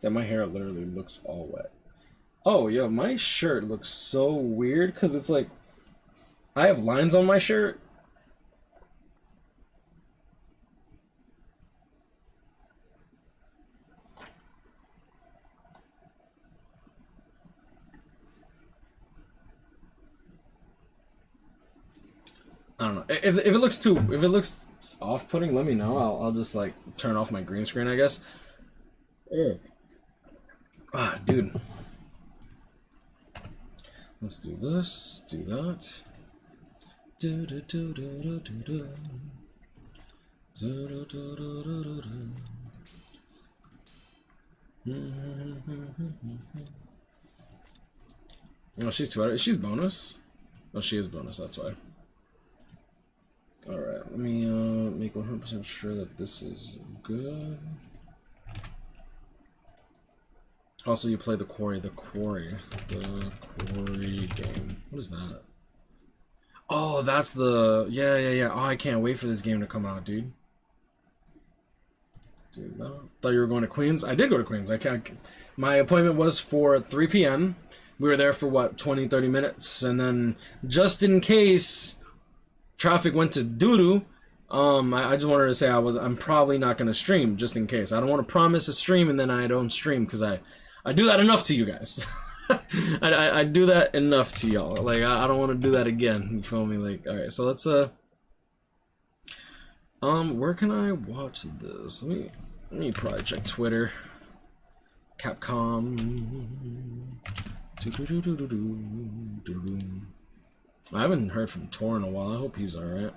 Yeah, my hair literally looks all wet. Oh, yo, my shirt looks so weird because it's like I have lines on my shirt. I don't know. If it looks off-putting, let me know. I'll just like turn off my green screen, I guess. Ah, dude. Let's do this. Do that. Oh, she's 2 out. She's bonus. Oh, she is bonus. That's why. Alright, let me make 100% sure that this is good. Also, you play the Quarry game. What is that? Oh, that's the... Yeah. Oh, I can't wait for this game to come out, dude. Dude, no. Thought you were going to Queens? I did go to Queens. My appointment was for 3 p.m. We were there for, what, 20-30 minutes? And then, just in case traffic went to doo-doo, I just wanted to say I'm probably not going to stream, just in case. I don't want to promise a stream and then I don't stream, because I do that enough to you guys. I do that enough to y'all. Like, I don't want to do that again. You feel me? Like, alright, so let's, where can I watch this? Let me probably check Twitter. Capcom. I haven't heard from Tor in a while. I hope he's alright.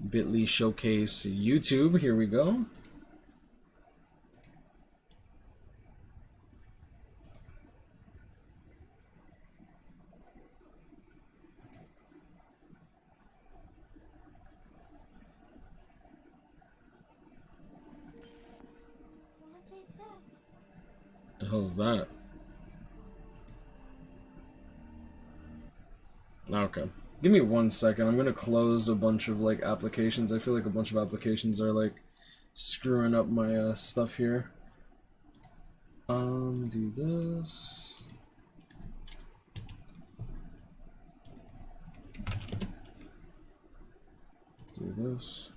Bitly Showcase YouTube. Here we go. What is that? What the hell is that? Okay. Give me 1 second. I'm gonna close a bunch of like applications. I feel like a bunch of applications are like screwing up my stuff here. Do this. Do this.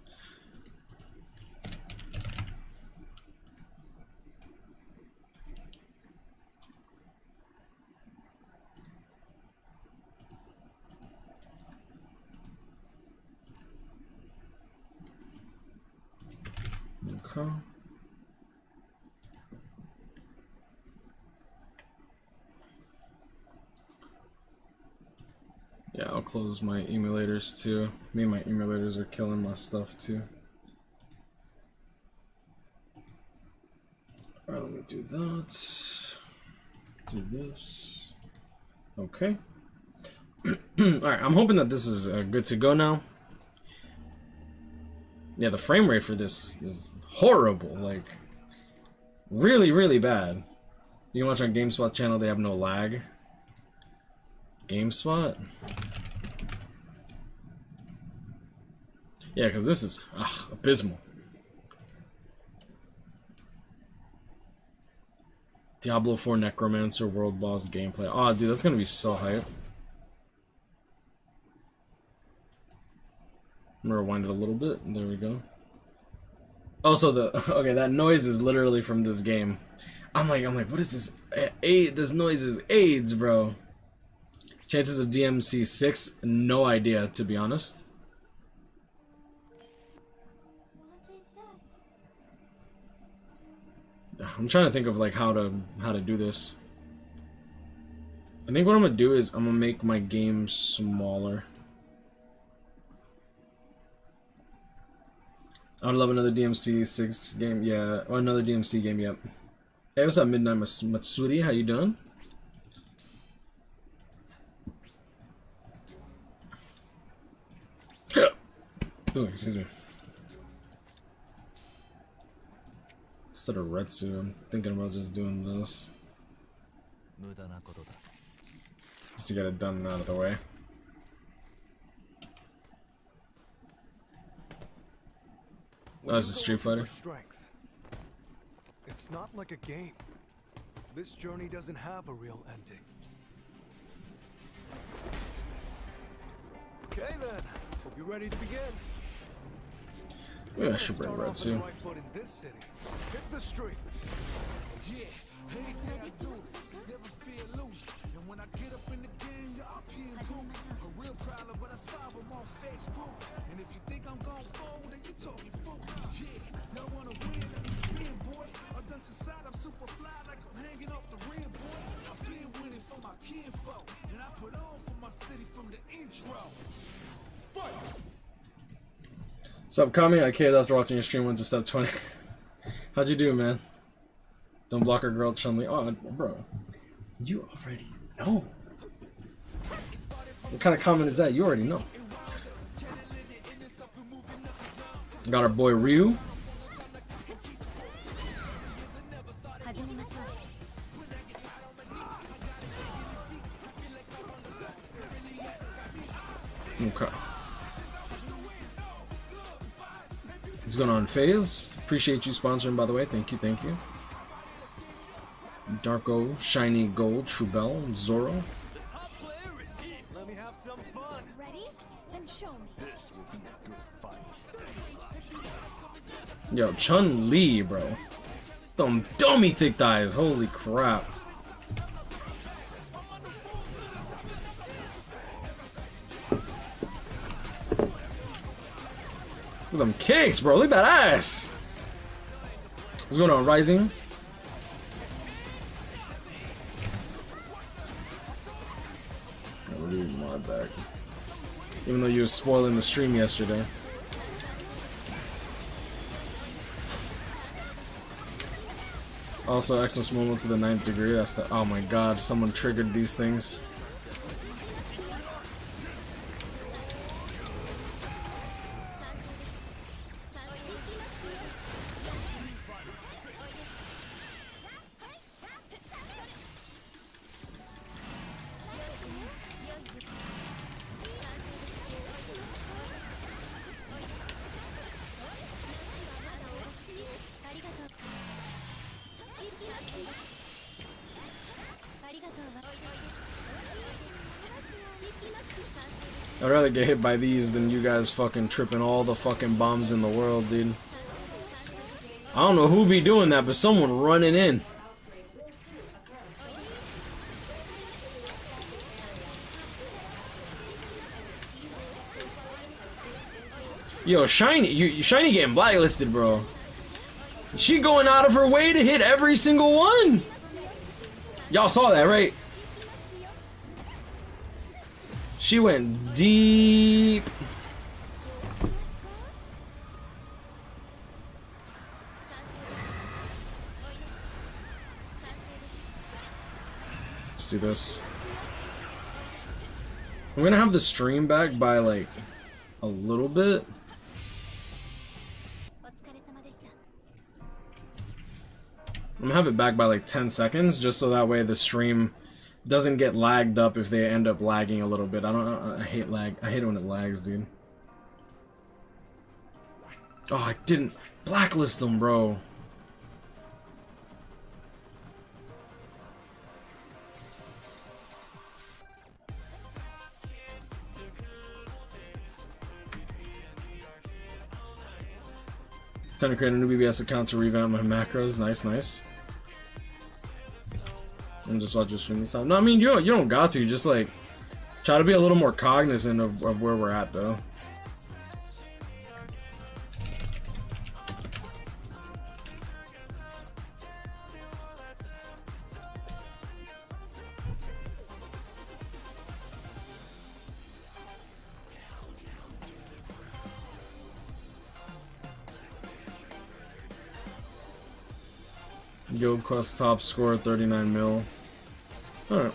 Okay. Yeah, I'll close my emulators too. Me and my emulators are killing my stuff too. Alright, let me do that. Do this. Okay. Alright, I'm hoping that this is good to go now. Yeah, the frame rate for this is horrible. Like, really, really bad. You can watch on GameSpot channel, they have no lag. GameSpot? Yeah, because this is abysmal. Diablo 4 Necromancer World Boss gameplay. Oh, dude, that's gonna be so hype. I'm gonna rewind it a little bit. There we go. Also, okay, that noise is literally from this game. I'm like, what is this? This noise is AIDS, bro. Chances of DMC 6? No idea, to be honest. What is that? I'm trying to think of like how to do this. I think what I'm gonna do is I'm gonna make my game smaller. I would love another DMC 6 game, yeah. Or another DMC game, yep. Hey, what's up, Midnight Matsuri? How you doing? Oh, excuse me. Instead of Retsu, I'm thinking about just doing this. Just to get it done and out of the way. Oh, it's a Street Fighter. Strength. It's not like a game. This journey doesn't have a real ending. Okay then, hope you're ready to begin. Yeah, I should bring red too. Right foot in this city. Hit the streets. Yeah, everything I do this, never feel loose. And when I get up in the game, y'all being rude. A real problem, but I solve them on Facebook. And if you think I'm going forward, then you talking fool. Yeah, y'all wanna win, let me spin, boy. I'm done inside, I'm super fly, like I'm hanging off the rim, boy. I've been winning for my kinfolk, and I put on for my city from the intro. Fight! What's up, Kami? I caved after watching your stream. Went to step 20. How'd you do, man? Don't block her girl, Chun-Li. Oh, bro. You already know. What kind of comment is that? You already know. Got our boy Ryu. Okay. What's going on, FaZe? Appreciate you sponsoring, by the way. Thank you, thank you. Darko, Shiny Gold, Trubel, Zoro. Let me have some fun. Ready? Then show me. This will be a good fight. Yo, Chun-Li, bro. Them dummy thick thighs. Holy crap. Look at them kicks, bro. Look at that ass. What's going on, Rising? I'll leave my back. Even though you were spoiling the stream yesterday. Also, Xmas moment to the 9th degree. That's the. Oh my god, someone triggered these things. I'd rather get hit by these than you guys fucking tripping all the fucking bombs in the world, dude. I don't know who be doing that, but someone running in. Yo, Shiny, Shiny getting blacklisted, bro. She going out of her way to hit every single one. Y'all saw that, right? She went deep. Let's do this. I'm gonna have the stream back by like a little bit. I'm gonna have it back by like 10 seconds, just so that way the stream doesn't get lagged up if they end up lagging a little bit. I hate lag. I hate it when it lags, dude. Oh, I didn't blacklist them, bro. Time to create a new BBS account to revamp my macros. Nice, nice. And just watch your stream this time. No, I mean, you don't got to. Just like try to be a little more cognizant of where we're at, though. Guild Quest top score 39 mil. Alright.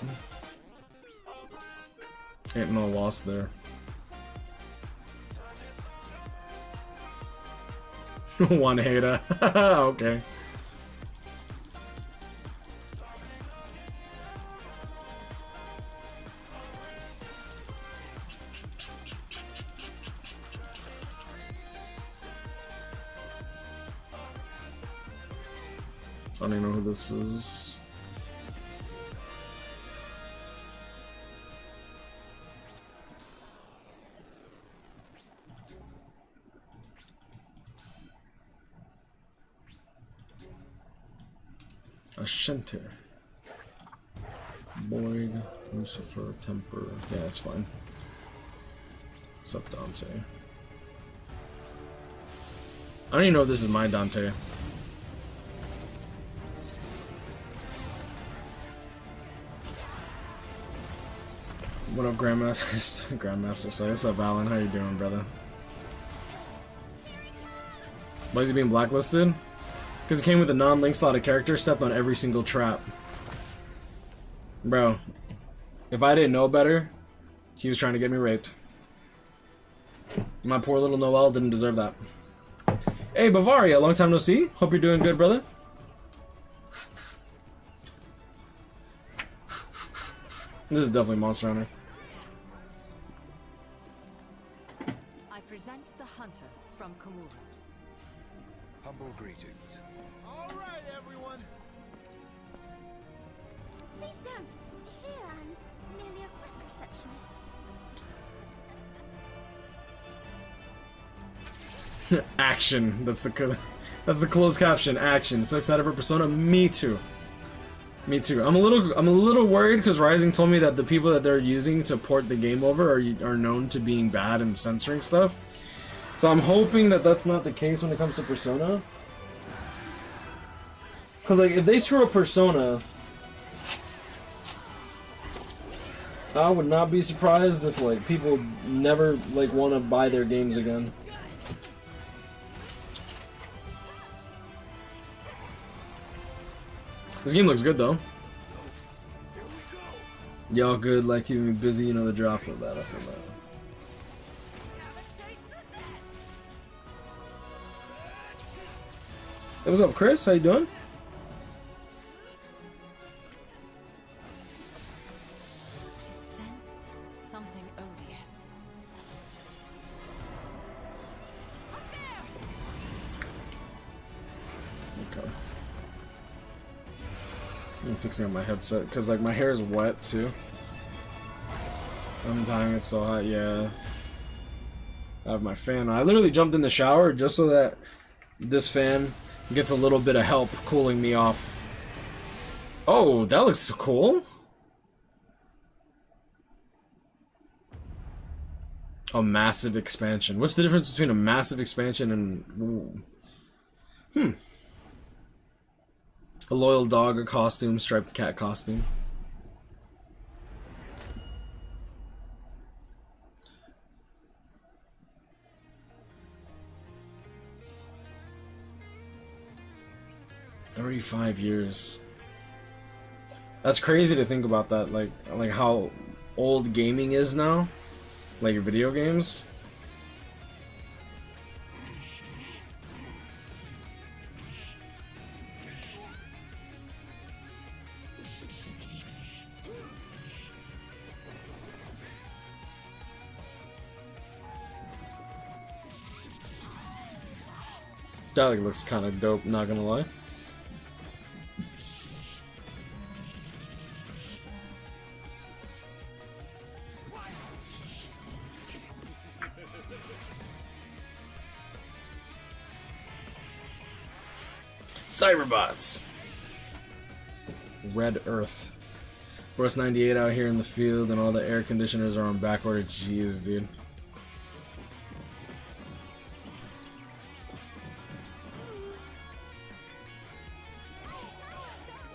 Ain't no loss there. One hater. Okay. I don't even know who this is. Ashente. Boyd, Lucifer, Temper. Yeah, that's fine. What's up, Dante? I don't even know if this is my Dante. What up, Grandmaster? Grandmaster, sorry. What's up, Alan? How you doing, brother? Why is he being blacklisted? Because it came with a non-link slotted character, stepped on every single trap. Bro, if I didn't know better, he was trying to get me raped. My poor little Noel didn't deserve that. Hey, Bavaria, long time no see. Hope you're doing good, brother. This is definitely Monster Hunter. I present the Hunter from Komura. Humble greetings. All right, everyone. Please don't. Here, I'm merely a quest receptionist. Action. That's the closed caption. Action. So excited for Persona. Me too. Me too. I'm a little worried because Rising told me that the people that they're using to port the game over are known to being bad and censoring stuff. So I'm hoping that that's not the case when it comes to Persona. Because like if they screw up Persona, I would not be surprised if like people never like want to buy their games again. This game looks good though. Y'all good, like keeping me busy, you know the draw. I feel bad, I feel bad. Hey, what's up, Chris? How you doing? I sense something odious. Okay. I'm fixing up my headset because like my hair is wet too. I'm dying, it's so hot. Yeah, I have my fan on. I literally jumped in the shower just so that this fan gets a little bit of help cooling me off. Oh, that looks cool. A massive expansion. What's the difference between a massive expansion and... Ooh. A loyal dog, a costume, striped cat costume. "35 years. That's crazy to think about that, like how old gaming is now. Like video games. That like looks kind of dope, not gonna lie. Cyberbots. Red Earth. Force 98 out here in the field, and all the air conditioners are on back order. Jeez, dude.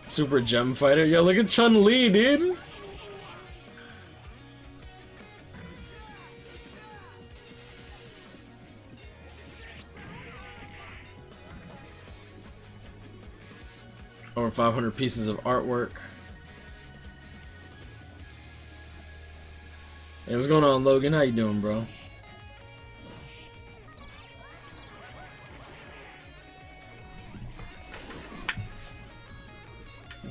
Super Gem Fighter. Yo, look at Chun-Li, dude. Over 500 pieces of artwork. Hey, what's going on, Logan? How you doing, bro?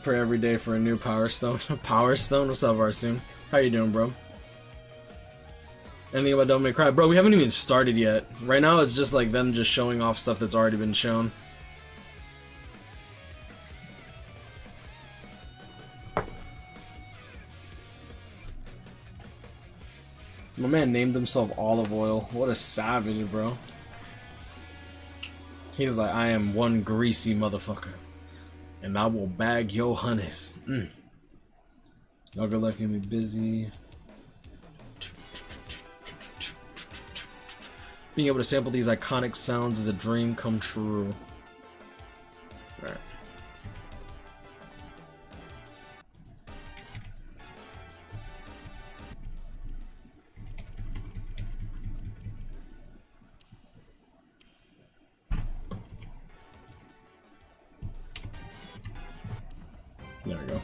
Pray every day for a new Power Stone. Power Stone? What's up, Arsoon? How you doing, bro? Anything about Devil May Cry? Bro, we haven't even started yet. Right now, it's just like them just showing off stuff that's already been shown. My man named himself Olive Oil. What a savage, bro. He's like, I am one greasy motherfucker. And I will bag your honeys. Y'all good luck, gonna be busy. Being able to sample these iconic sounds is a dream come true. Alright. There we go.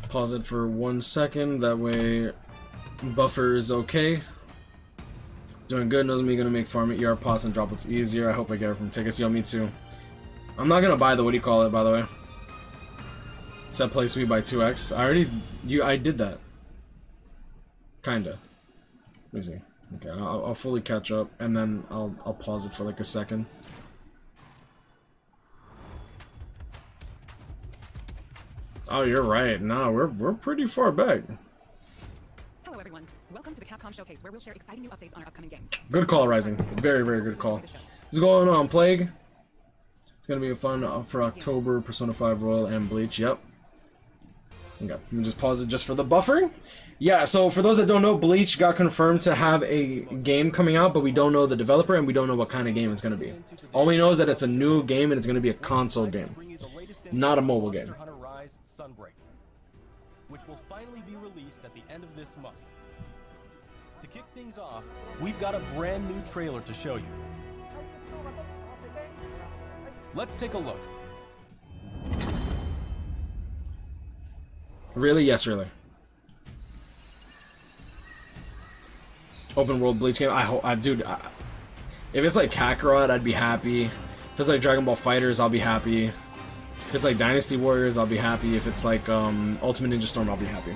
Pause it for 1 second, that way buffer is okay. Doing good, knows me gonna make farming ER pots and droplets easier. I hope I get it from tickets. Yo, me too. I'm not gonna buy the, what do you call it, by the way? Set play sweet by 2x. I did that. Kinda. Let me see. Okay, I'll fully catch up and then I'll pause it for like a second. Oh, you're right. Nah, we're pretty far back. Hello everyone. Welcome to the Capcom Showcase, where we'll share exciting new updates on our upcoming games. Good call, Rising. Very, very good call. What's going on, Plague? It's gonna be fun for October, Persona 5 Royal and Bleach. Yep. Okay, let me just pause it just for the buffering. Yeah, so for those that don't know, Bleach got confirmed to have a game coming out, but we don't know the developer and we don't know what kind of game it's gonna be. All we know is that it's a new game and it's gonna be a console game, not a mobile game. Hunter Sunbreak, which will finally be released at the end of this month. To kick things off, we've got a brand new trailer to show you. Let's take a look. Really? Yes, really. Open world Bleach game. I hope, dude. If it's like Kakarot, I'd be happy. If it's like Dragon Ball Fighters, I'll be happy. If it's like Dynasty Warriors, I'll be happy. If it's like Ultimate Ninja Storm, I'll be happy.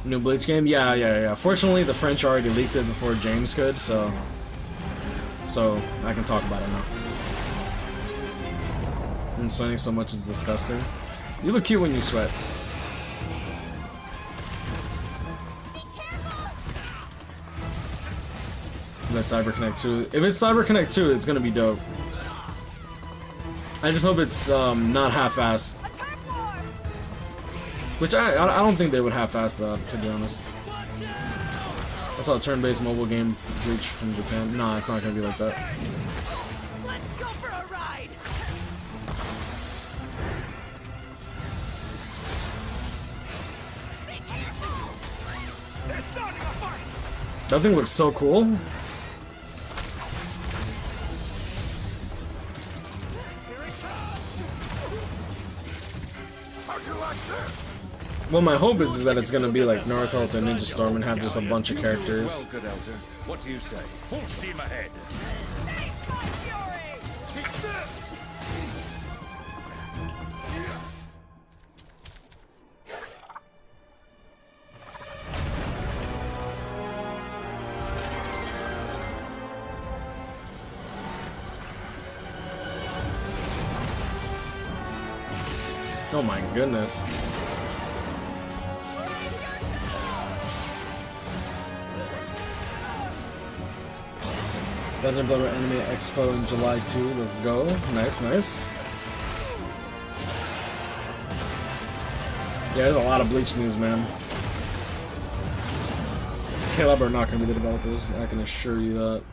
New Bleach game? Yeah. Fortunately, the French already leaked it before James could, so I can talk about it now. I'm sweating so much it's disgusting. You look cute when you sweat. That's CyberConnect 2. If it's CyberConnect 2, it's gonna be dope. I just hope it's not half-assed. Which I don't think they would half-ass that, to be honest. I saw a turn-based mobile game Bleach from Japan. Nah, it's not gonna be like that. Let's go for a ride. Be careful. They're starting a fight. That thing looks so cool. Well, my hope is that it's gonna be like Naruto to Ninja Storm and have just a bunch of characters. Well, good elder. What do you say? Full steam ahead. Oh my goodness. Desert Blood Anime Expo in July 2. Let's go. Nice. Yeah, there's a lot of Bleach news, man. Caleb are not going to be the developers. I can assure you that.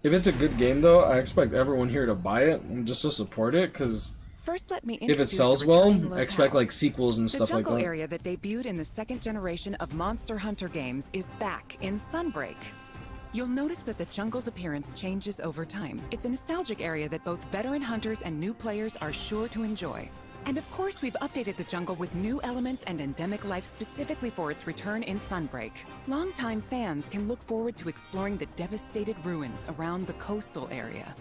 If it's a good game, though, I expect everyone here to buy it and just to support it, because First, let me if it sells well, I expect like sequels and stuff like that. The jungle area that debuted in the second generation of Monster Hunter games is back in Sunbreak. You'll notice that the jungle's appearance changes over time. It's a nostalgic area that both veteran hunters and new players are sure to enjoy. And of course, we've updated the jungle with new elements and endemic life specifically for its return in Sunbreak. Longtime fans can look forward to exploring the devastated ruins around the coastal area.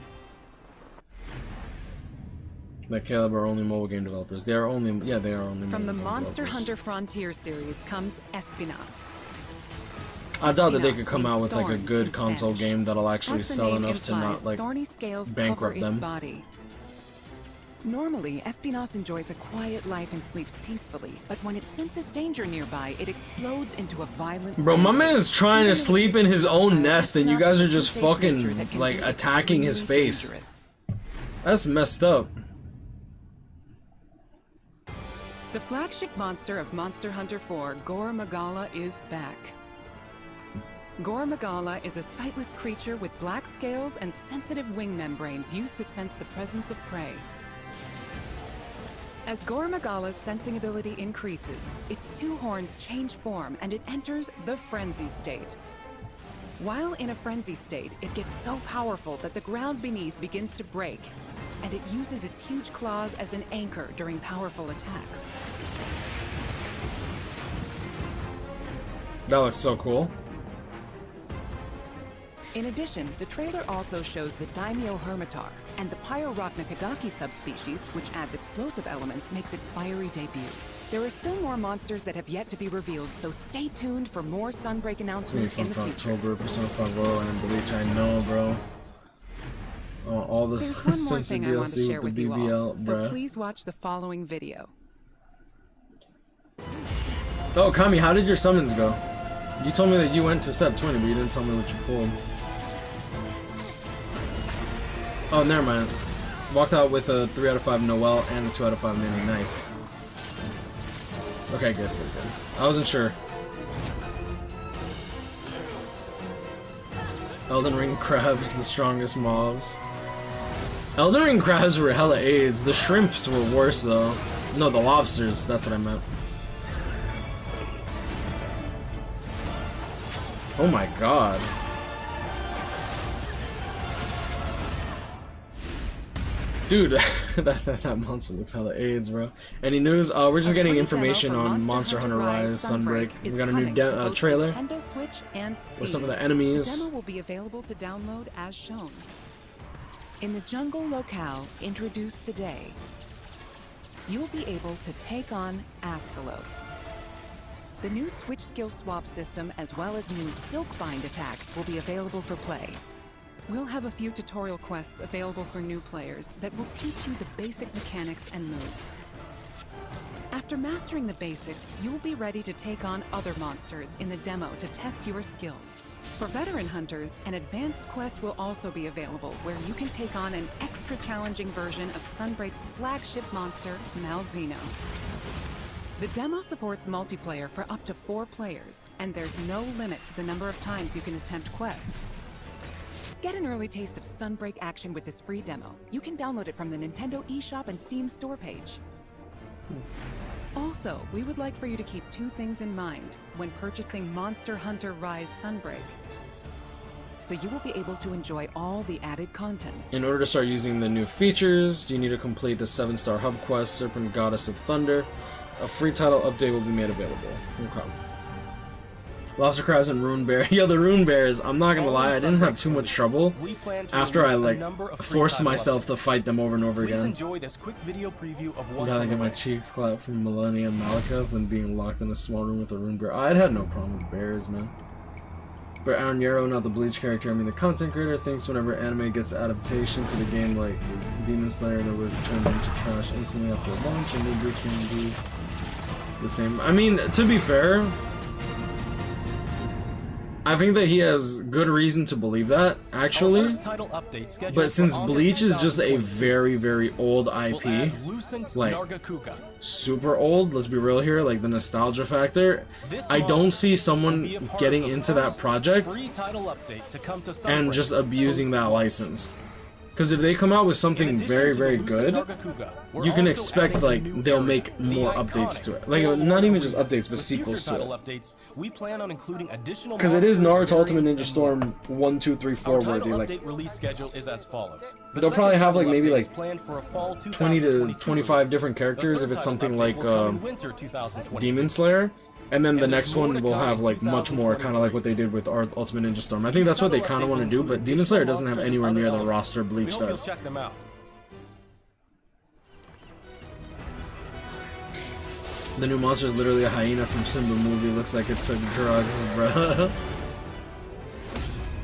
That Caleb are only mobile game developers. They are only, yeah, they are only From the mobile game Monster developers. Hunter Frontier series comes Espinas. I doubt that they could Spinoff come out with like a thorns good in console Spanish. game that'll actually As the sell name enough to implies, not like thorny scales bankrupt cover its them. body. Normally, Espinos enjoys a quiet life and sleeps peacefully, but when it senses danger nearby, it explodes into a violent... Bro, my man is trying to Even sleep in his own nest and you guys are just Two-faced nature that fucking can like be attacking his extremely face. dangerous. That's messed up. The flagship monster of Monster Hunter 4, Gore Magala, is back. Gore Magala is a sightless creature with black scales and sensitive wing membranes used to sense the presence of prey. As Gore Magala's sensing ability increases, its two horns change form and it enters the frenzy state. While in a frenzy state, it gets so powerful that the ground beneath begins to break, and it uses its huge claws as an anchor during powerful attacks. That looks so cool. In addition, the trailer also shows the Daimyo Hermitar, and the Pyrorachnikadaki subspecies, which adds explosive elements, makes its fiery debut. There are still more monsters that have yet to be revealed, so stay tuned for more Sunbreak announcements in the future. October, Persona 5 Royal, and Bleach, I know, bro. Oh, all the There's one more thing I want to share with you all, BBL, so bruh. please watch the following video. Oh, Kami, how did your summons go? You told me that you went to step 20, but you didn't tell me what you pulled. Oh, never mind. Walked out with a 3 out of 5 Noel and a 2 out of 5 Mini. Nice. Okay, good. I wasn't sure. Elden Ring crabs, the strongest mobs. Elden Ring crabs were hella AIDS. The shrimps were worse, though. No, the lobsters. That's what I meant. Oh my god. Dude, that monster looks hella AIDS, bro. Any news? We're just getting information on Monster Hunter Rise Sunbreak. We got a new trailer Nintendo Switch and Steam. with some of the The enemies. demo will be available to download as shown. In the jungle locale introduced today, you'll be able to take on Astalos. The new Switch skill swap system as well as new Silkbind attacks will be available for play. We'll have a few tutorial quests available for new players that will teach you the basic mechanics and moves. After mastering the basics, you'll be ready to take on other monsters in the demo to test your skills. For veteran hunters, an advanced quest will also be available where you can take on an extra challenging version of Sunbreak's flagship monster, Malzeno. The demo supports multiplayer for up to 4 players, and there's no limit to the number of times you can attempt quests. Get an early taste of Sunbreak action with this free demo. You can download it from the Nintendo eShop and Steam store page. Also, we would like for you to keep 2 things in mind when purchasing Monster Hunter Rise Sunbreak. So you will be able to enjoy all the added content. In order to start using the new features, you need to complete the 7-star hub quest, Serpent Goddess of Thunder. A free title update will be made available. Okay. Lobster crabs and rune bear. Yeah, the rune bears, I'm not gonna lie, I didn't have too much trouble after I like forced myself to fight them over and over again. Enjoy this quick video preview of what's Gotta get my cheeks clapped from Millennium Malika when being locked in a small room with a rune bear. I'd had no problem with bears, man. But Aaron Yarrow, not the Bleach character, I mean the content creator, thinks whenever anime gets adaptation to the game like Demon Slayer, they would turn into trash instantly after launch, and they can do the same. I mean, to be fair, I think that he has good reason to believe that, actually. But since Bleach is just a very, very old IP, like, super old, let's be real here, like the nostalgia factor, I don't see someone getting into that project and just abusing that license. Because if they come out with something very, very good, you can expect, like, they'll make more updates to it. Like, not even just updates, but sequels to it. Because it is Naruto Ultimate Ninja Storm 1, 2, 3, 4 worthy. Like, they'll probably have, like, maybe, like, 20 to 25 different characters if it's something like Demon Slayer. And then the next one will have, like, much more, kind of like what they did with Ultimate Ninja Storm. I think that's what they kind of want to do, but Demon Slayer doesn't have anywhere near the roster Bleach does. The new monster is literally a hyena from Simba movie. Looks like it took drugs, bruh.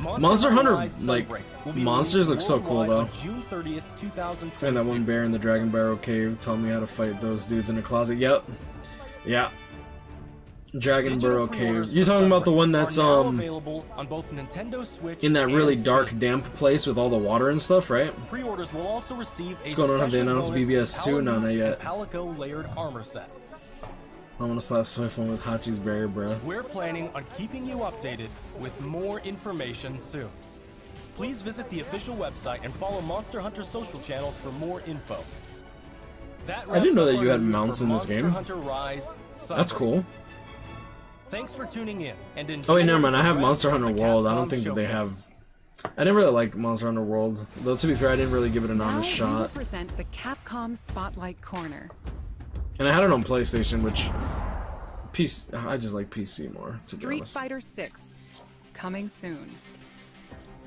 Monster Hunter, Rise like, Sunbreak will be monsters look released so cool, worldwide though. on June 30th, 2022. And that one bear in the Dragon Barrel Cave telling me how to fight those dudes in the closet. Yep. Yeah. Dragon Barrel Cave. You talking about the one that's available on both Nintendo Switch in that really and dark, Steam. damp place with all the water and stuff, right? Pre-orders will also receive What's going on? Have they special announced bonus BBS 2? No, Paladin not yet. and Palico layered armor set. I want to slap Spiteful with Hachi's barrier, bro. We're planning on keeping you updated with more information soon. Please visit the official website and follow Monster Hunter social channels for more info. I didn't know that you had wraps up our mounts news in for this Monster game. Hunter Rise That's Sunbreak. cool. Thanks for tuning in and Oh wait, never enjoy mind. I the have rest Monster of Hunter the World. I don't Capcom think that they have. showcase. I didn't really like Monster Hunter World. Though to be fair, I didn't really give it an honest Now we will shot. present the Capcom Spotlight Corner. And I had it on PlayStation, which PC. I just like PC more. To be Street honest. Fighter 6, coming soon.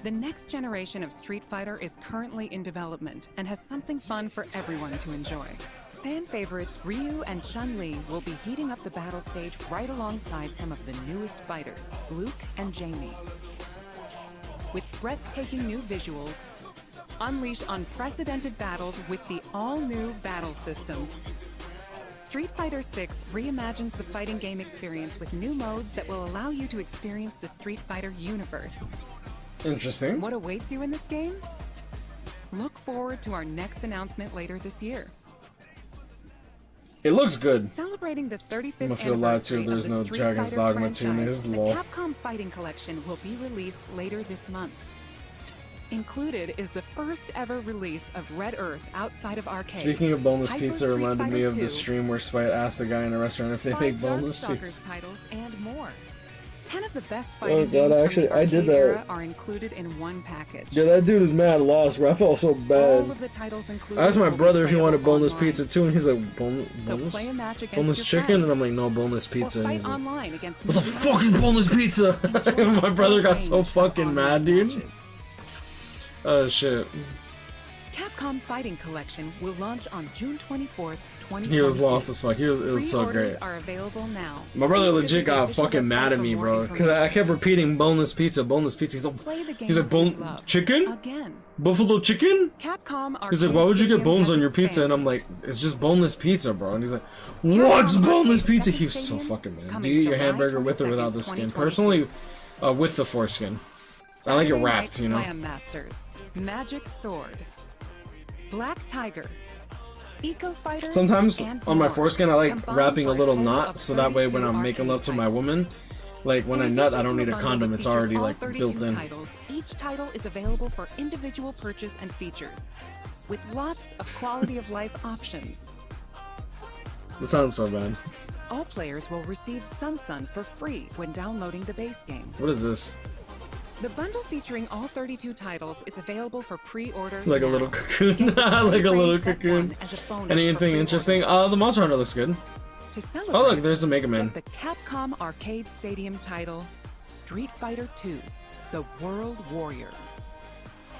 The next generation of Street Fighter is currently in development and has something fun for everyone to enjoy. Fan favorites Ryu and Chun-Li will be heating up the battle stage right alongside some of the newest fighters, Luke and Jamie. With breathtaking new visuals, unleash unprecedented battles with the all-new battle system. Street Fighter 6 reimagines the fighting game experience with new modes that will allow you to experience the Street Fighter universe. Interesting. What awaits you in this game? Look forward to our next announcement later this year. It looks good. Celebrating the 35th I'm gonna feel lied too anniversary if there's of the no Street Dragon's Fighter Dogma 2 in franchise, his the lol. Capcom Fighting Collection will be released later this month. Included is the first ever release of Red Earth outside of arcades. Speaking of boneless Hyper pizza, Street reminded me Fighter of the 2, stream where Spite asked the guy in a restaurant if they make five boneless Darkstalkers pizza. titles and more. 10 of the best Oh, fighting God, games actually, from the I did arcade that. era are included in one package. Yeah, that dude is mad lost, bro. I felt so All bad. of the titles included I asked my will be brother if he wanted playable boneless online. pizza too, and he's like, So boneless? play a match against Boneless your chicken? And friends. I'm like, no, boneless Or pizza. And fight he's like, online against what the new fuck is boneless pizza? Enjoy My brother got so range of fucking online mad, dude. matches. Oh, shit. Capcom Fighting Collection will launch on June 24th, 2022. He was lost as fuck. It was so Pre-orders great. are available now. My brother Please legit visit the got official fucking website mad at for me, more bro. Because I information. kept repeating boneless pizza, boneless pizza. He's like, Play the he's like, games you love. chicken? Again. Buffalo chicken? Capcom He's like, why would you get bones on your pizza? And I'm like, it's just boneless pizza, bro. And he's like, what's boneless pizza? He was so fucking mad. Do you eat your hamburger with or without the skin? Personally, with the foreskin. I like it wrapped, you know? Slam Masters, Magic Sword, Black Tiger, Eco Fighter. Sometimes and on my more, foreskin, I like combined wrapping a for little total knot, of so that way when 32 I'm making love to my arcade woman, like when I In nut, addition I don't to need a bundle condom. that It's features already all like 32 built in. Titles, each title is available for individual purchase and features, with lots of quality of life options. It sounds so bad. All players will receive Sun for free when downloading the base game. What is this? The bundle featuring all 32 titles is available for pre-order Like a now. little cocoon. Get the Like a little Set cocoon. one as a bonus for Anything pre-order. interesting? The Monster Hunter looks good. To celebrate, Oh look, there's the Mega Man. get the Capcom Arcade Stadium title, Street Fighter 2, The World Warrior.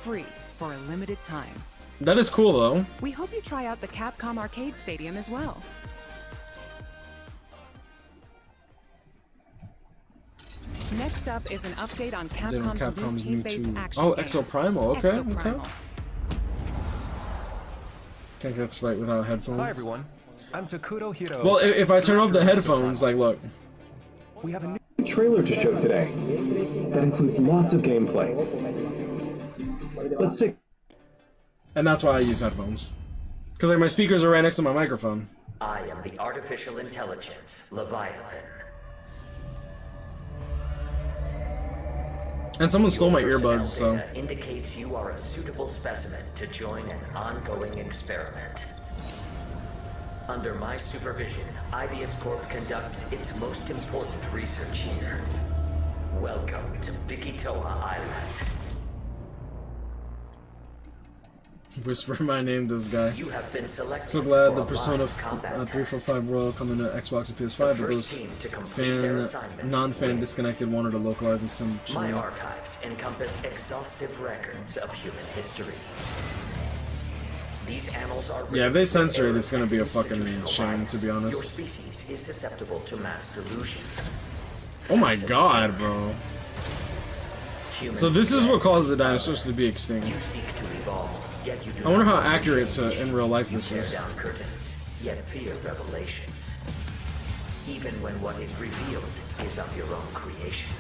Free for a limited time. That is cool though. We hope you try out the Capcom Arcade Stadium as well. Next up is an update on Capcom's, new team-based action Oh, game, Exoprimal. Okay, okay. Exoprimal. Can't get Spite without headphones. Hi everyone, I'm Takuto Hiro. Well, if I turn off the headphones, like, look. We have a new trailer to show today that includes lots of gameplay. Let's take. And that's why I use headphones. Because like my speakers are right next to my microphone. I am the artificial intelligence, Leviathan. And someone stole my Your earbuds, personnel so. data indicates you are a suitable specimen to join an ongoing experiment. Under my supervision, Ibius Corp conducts its most important research here. Welcome to Bikitoa Island. Whisper my name, this guy. You have been selected So glad for the a Persona live combat 345 Royal coming to Xbox and The PS5, but first those team to complete their assignment non-fan wins. disconnected wanted to localize and some My channel. archives encompass exhaustive records of human history. These annals are Yeah, if they written censor it, with it's gonna be a errors and fucking institutional shame, to be bias. honest. Your species is susceptible to mass delusion. Oh my god, bro. So this is what caused the dinosaurs to be extinct. You seek to evolve, yet you do I wonder not how want to accurate change. in real life You this tear is. down curtains, yet fear revelations. Even when what is revealed is of your own creation.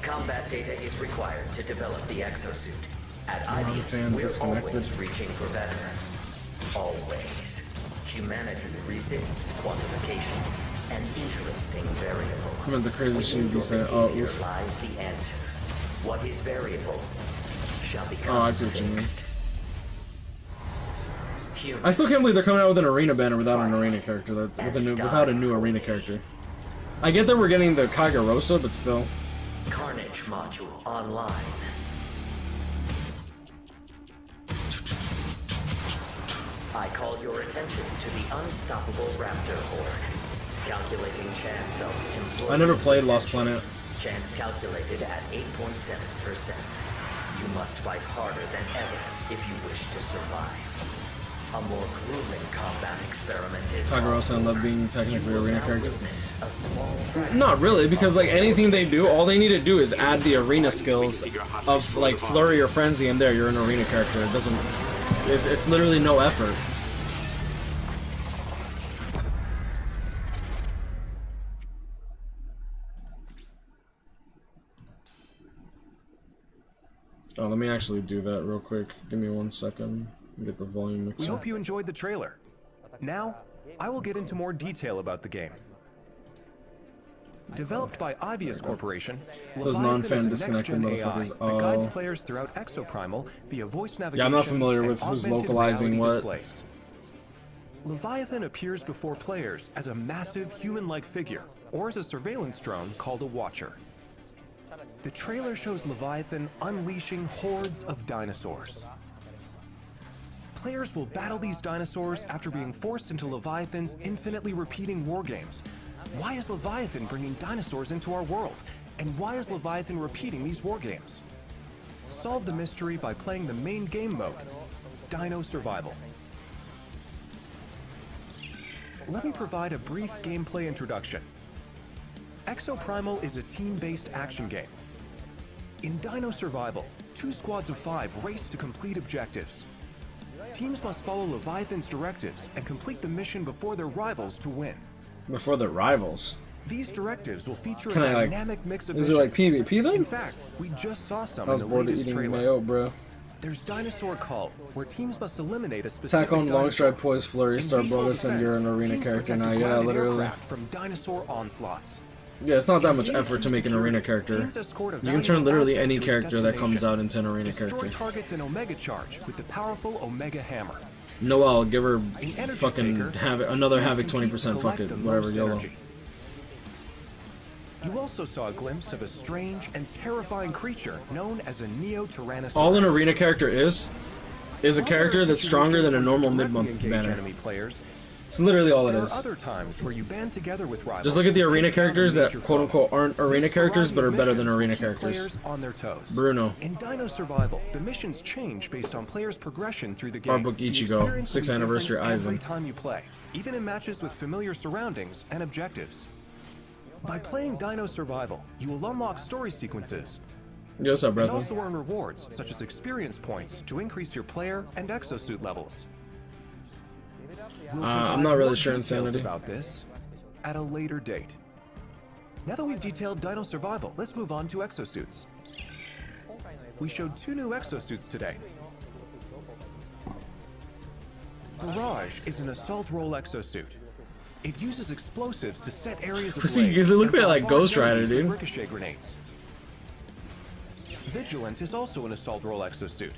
Combat data is required to develop the exosuit. At IBS, fan we're disconnected. always reaching for better. Always. Humanity resists quantification. An interesting variable. Remember the crazy Within shit you your said? behavior Oh, oof. lies the answer. What is variable shall become Oh, I see what you mean. fixed. I still can't believe they're coming out with an arena banner without an arena character. Without a new arena character. I get that we're getting the Kagarosa, but still. Carnage module online. I call your attention to the unstoppable raptor horde. Calculating chance of employee I never played Lost retention. Planet. Chance calculated at 8.7%. You must fight harder than ever if you wish to survive. A more grueling combat experiment is Kagarosa and Love being technically arena characters. a small fraction Not really, because like anything they do, all they need to do is add the arena skills of like Flurry or Frenzy, and there you're an arena character. It doesn't. It's literally no effort. Oh, let me actually do that real quick. Give me 1 second. Get the volume mixed We up. hope you enjoyed the trailer. Now, I will get into more detail about the game. Developed by Ivius Corporation, Those Leviathan non-fan is a disconnected next-gen AI motherfuckers. that guides Oh. players throughout Exoprimal via voice navigation. Yeah, I'm not familiar and with who's augmented localizing reality what. displays. Leviathan appears before players as a massive human-like figure, or as a surveillance drone called a Watcher. The trailer shows Leviathan unleashing hordes of dinosaurs. Players will battle these dinosaurs after being forced into Leviathan's infinitely repeating wargames. Why is Leviathan bringing dinosaurs into our world? And why is Leviathan repeating these wargames? Solve the mystery by playing the main game mode, Dino Survival. Let me provide a brief gameplay introduction. Exoprimal is a team-based action game. In Dino Survival, 2 squads of 5 race to complete objectives. Teams must follow Leviathan's directives and complete the mission before their rivals to win. Before the rivals. These directives will feature Can a I, like, dynamic mix of is it like missions. PvP then? In fact, we just saw some I was in the bored of latest eating trailer. my oat, bro. There's Dinosaur Call, where teams must eliminate a specific Attack on dinosaur. Longstride, Poise, Flurry, In Star Lethal Bonus, and Defense, you're an arena teams character protect now. the Yeah, grounded literally. aircraft from dinosaur onslaughts. Yeah, it's not that much In effort to make an security, arena character. teams escort a You can turn valuable literally asset any to its character that comes destination. out into an arena Destroy character. targets in Omega Charge with the powerful Omega Hammer. Noelle, give her An energy fucking taker, Havoc, another teams Havoc compete to 20%, fuck collect it, the whatever, most YOLO. energy. You also saw a glimpse of a strange and terrifying creature known as a Neo-Tyrannosaurus. All an arena character is a character that's stronger than a normal mid-month banner. Enemy players. It's literally all it There is. are other times where you band together with rivals. Just look at the and arena take down a characters that major quote-unquote foe. aren't arena This characters but are variety of better than missions arena will keep characters. players on their toes. Bruno. In Dino Survival, the missions change based on players' progression through the game. Our book The Ichigo, experience will 6th be anniversary different every Aizen. time you play, even in matches with familiar surroundings and objectives. By playing Dino Survival, you will unlock story sequences Yo, what's up, and brother? also earn rewards such as experience points to increase your player and exosuit levels. We'll I'm provide not really more sure details Insanity. about this at a later date. Now that we've detailed Dino Survival, let's move on to exosuits. We showed 2 new exosuits today. Barrage is an assault role exosuit. It uses explosives to set areas of See, you look at it like Ghost Rider, dude. Ricochet grenades. Vigilant is also an assault role exosuit.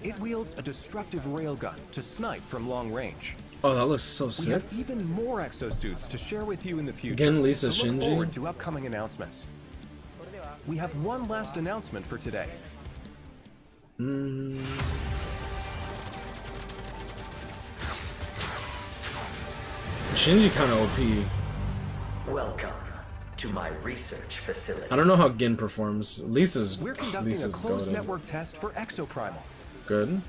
It wields a destructive railgun to snipe from long range. Oh, that looks so We sick. have even more exosuits to share with you in the future. Again, Lisa so look Shinji. forward to upcoming announcements. We have one last announcement for today. Shinji kind of OP. Welcome to my research facility. I don't know how Gin performs. Lisa's We're conducting a closed goated. network test for Exoprimal. Good.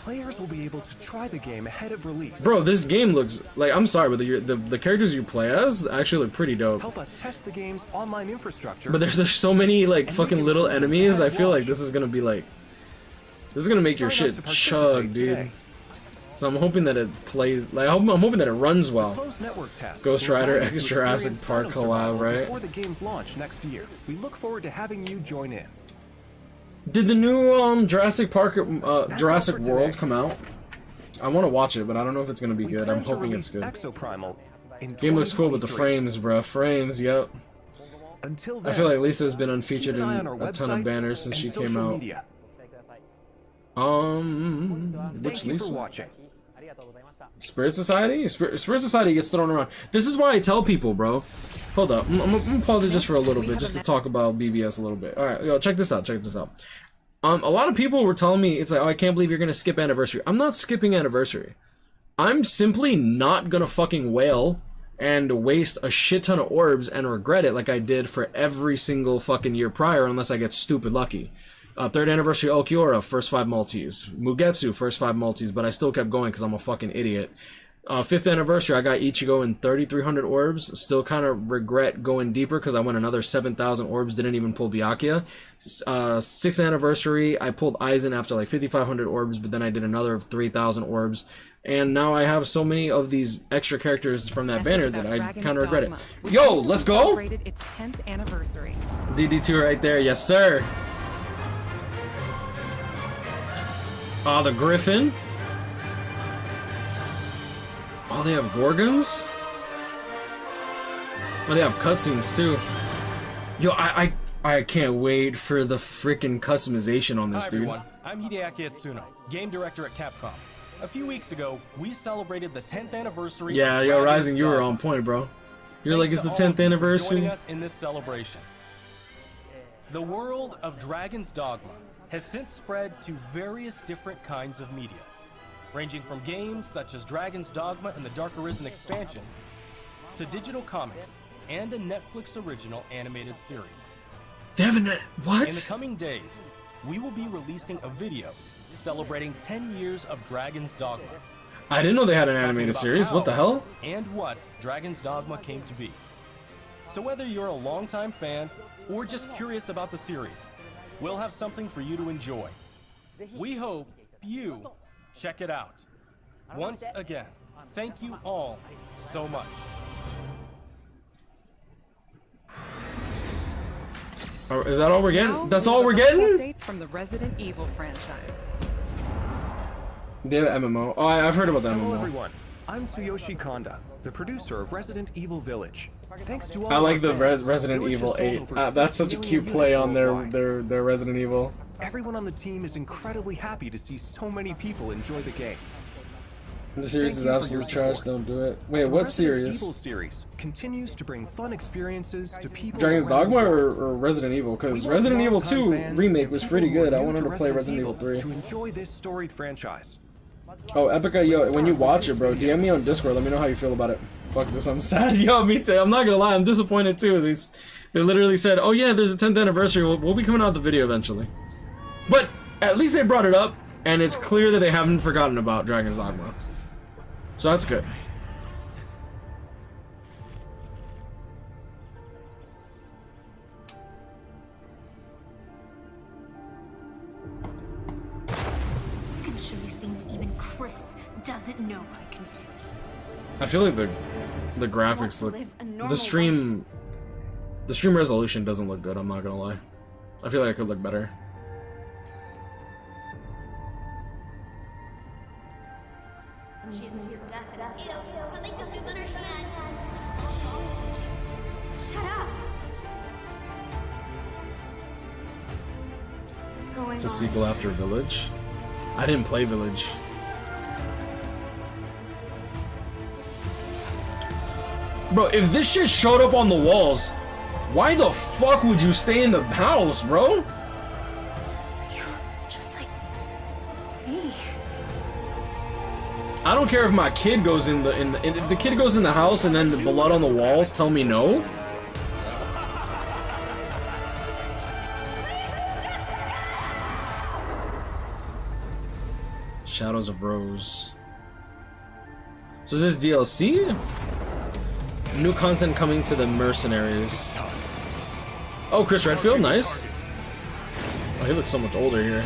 players will be able to try the game ahead of release. Bro, this game looks like, I'm sorry, but the characters you play as actually look pretty dope. Help us test the game's online infrastructure. But there's so many like fucking little enemies. I feel like this is gonna be like, this is gonna make your shit chug, dude. So I'm hoping that it plays, like I'm hoping that it runs well. Ghost Rider X Jurassic Park collab, right? Before the game's launch next year, we look forward to having you join in. Did the new Jurassic World come out? I want to watch it, but I don't know if it's gonna be good. I'm hoping it's good. Exoprimal Game looks cool with the frames, bro. Frames, yep. Until then, I feel like Lisa's been unfeatured in a ton of banners since she came out. Which Lisa? Spirit Society? Spirit Society gets thrown around. This is why I tell people, bro. Hold up. I'm gonna pause it just for a little bit, just to talk about BBS a little bit. Alright, yo, check this out, check this out. A lot of people were telling me, it's like, oh, I can't believe you're gonna skip Anniversary. I'm not skipping Anniversary. I'm simply not gonna fucking wail and waste a shit ton of orbs and regret it like I did for every single fucking year prior, unless I get stupid lucky. 3rd Anniversary Okiura, first 5 multis. Mugetsu, first 5 multis, but I still kept going because I'm a fucking idiot. 5th Anniversary, I got Ichigo in 3,300 orbs. Still kind of regret going deeper because I went another 7,000 orbs, didn't even pull Byakuya. 6th Anniversary, I pulled Aizen after like 5,500 orbs, but then I did another 3,000 orbs. And now I have so many of these extra characters from that banner that I kind of regret it. Yo, let's go! Its 10th anniversary. DD2 right there, yes sir! The Griffin. Oh, they have Gorgons? Oh, they have cutscenes too. Yo, I can't wait for the freaking customization on this, dude. Hi everyone, I'm Hideaki Itsuno, game director at Capcom. A few weeks ago, we celebrated the 10th anniversary. Yeah, yo, Rising, you were on point, bro. You're like, it's the 10th anniversary. Joining us in this celebration. The world of Dragon's Dogma has since spread to various different kinds of media, ranging from games such as Dragon's Dogma and the Dark Arisen expansion, to digital comics and a Netflix original animated series. They have what? In the coming days, we will be releasing a video celebrating 10 years of Dragon's Dogma. I didn't know they had an animated series. What the hell? And what Dragon's Dogma came to be. So whether you're a longtime fan or just curious about the series, we'll have something for you to enjoy. We hope you check it out. Once again, thank you all so much. Oh, is that all we're getting? That's all we're getting? Updates from the Resident Evil franchise. They have MMO. Oh, I've heard about that MMO. Hello everyone, I'm Tsuyoshi Kanda, the producer of Resident Evil Village. Thanks to all I like the fans, Resident Village Evil has sold 8. over That's 6 such a million cute play units on worldwide. their Resident Evil. Everyone on the team is incredibly happy to see so many people enjoy the game. The series is absolute trash. Don't do it. Wait, The what Resident series? Evil series continues to bring fun experiences to people. Dragon's around the Dogma world. or Resident Evil? Because We want Resident Evil longtime 2 fans remake and was people pretty who are good. I new wanted to play Resident Evil 3. to enjoy this storied franchise. Oh, Epica, yo, when you watch it, bro, DM me on Discord. Let me know how you feel about it. Fuck this, I'm sad. Yo, me too. I'm not gonna lie, I'm disappointed too. They literally said, oh yeah, there's a 10th anniversary. We'll be coming out with the video eventually. But at least they brought it up, and it's clear that they haven't forgotten about Dragon's Dogma. So that's good. I can show you things even Chris doesn't know I can do. I feel like the graphics look, the stream resolution doesn't look good. I'm not gonna lie. I feel like it could look better. She's near death and ew, something just moved on her hand. Shut up! What's going It's a on? sequel after Village. I didn't play Village. Bro, if this shit showed up on the walls, why the fuck would you stay in the house, bro? Just like me. I don't care if my kid goes in the if the kid goes in the house and then the blood on the walls tell me no. Shadows of Rose. So is this DLC? New content coming to the Mercenaries. Oh, Chris Redfield, nice. Oh, he looks so much older here.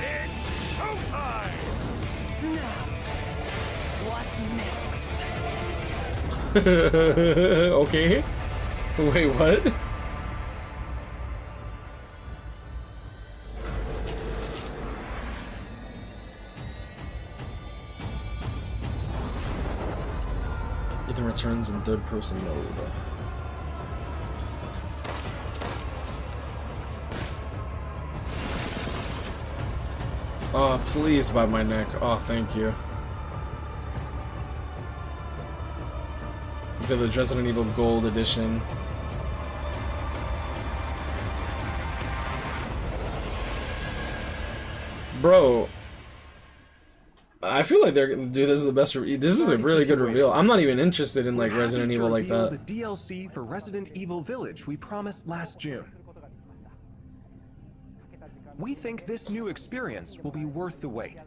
Okay. Wait, what? Ethan returns in third person mode. Oh, please bite my neck. Oh, thank you. The Resident Evil Gold Edition. Bro, I feel like they're, dude, this is the best. This is a really good reveal. I'm not even interested in like Resident Evil like that. The DLC for Resident Evil Village we promised last June. We think this new experience will be worth the wait.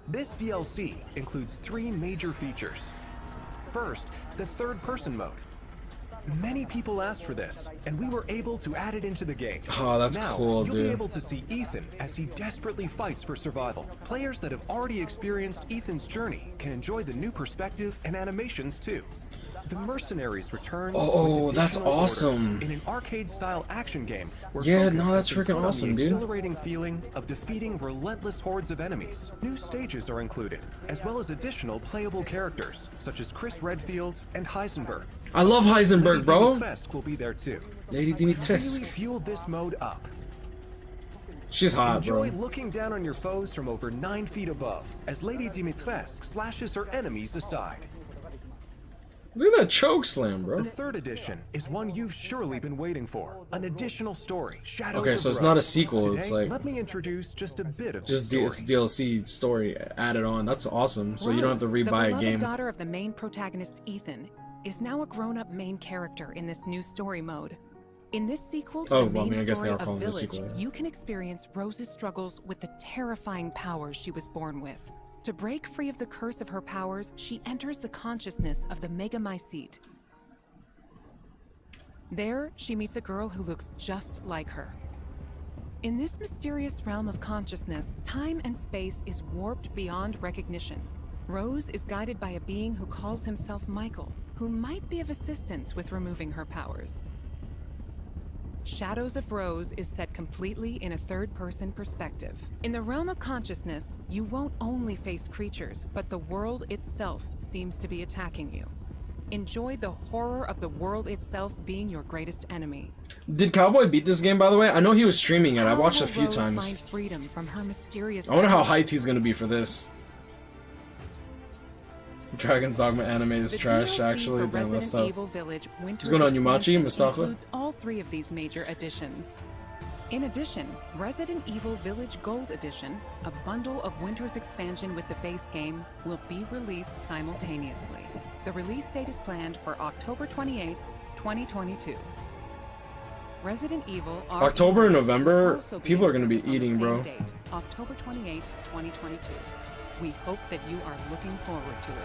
This DLC includes 3 major features. First, the third-person mode. Many people asked for this, and we were able to add it into the game. Oh, that's cool, you'll dude. be able to see Ethan as he desperately fights for survival. Players that have already experienced Ethan's journey can enjoy the new perspective and animations too. The Mercenaries returns. Oh, that's awesome. In an arcade-style action game. Where Yeah, focus no, that's has been freaking put on awesome, the dude. exhilarating feeling of defeating relentless hordes of enemies. New stages are included, as well as additional playable characters, such as Chris Redfield and Heisenberg. I love Heisenberg, Lady bro. Dimitrescu will be there too. Lady Really Dimitrescu. fueled this mode up. She's hot, bro. Enjoy looking down on your foes from over 9 feet above, as Lady Dimitrescu slashes her enemies aside. Look at that choke slam, bro. The third edition is one you've surely been waiting for. An additional story, Shadows Okay, of so it's Rose. not a sequel. Today, It's like let me introduce just a bit of just the it's story. DLC story added on. That's awesome. So you don't have to Rose, rebuy the a beloved game. daughter of the main protagonist Ethan, is now a grown-up main character in this new story mode. In this sequel to Oh, the well, I main mean, I guess they story are of calling it a Village, sequel. you can experience Rose's struggles with the terrifying powers she was born with. To break free of the curse of her powers, she enters the consciousness of the Megamycete. There, she meets a girl who looks just like her. In this mysterious realm of consciousness, time and space is warped beyond recognition. Rose is guided by a being who calls himself Michael, who might be of assistance with removing her powers. Shadows of Rose is set completely in a third-person perspective. In the realm of consciousness, you won't only face creatures, but the world itself seems to be attacking you. Enjoy the horror of the world itself being your greatest enemy. Did Cowboy beat this game, by the way? I know he was streaming it. I watched a few Rose times. find freedom from her mysterious I wonder how powers? hyped he's gonna be for this. Dragon's Dogma anime is The trash, DLC actually. for Damn, that's Resident tough. Evil Village Winter's going on, Yumachi, expansion Mustafa? includes all 3 of these major additions. In addition, Resident Evil Village Gold Edition, a bundle of Winter's expansion with the base game, will be released simultaneously. The release date is planned for October 28th, 2022. Resident Evil October and November, will also people are in gonna be service on the eating, same bro. date, October 28th, 2022. We hope that you are looking forward to it.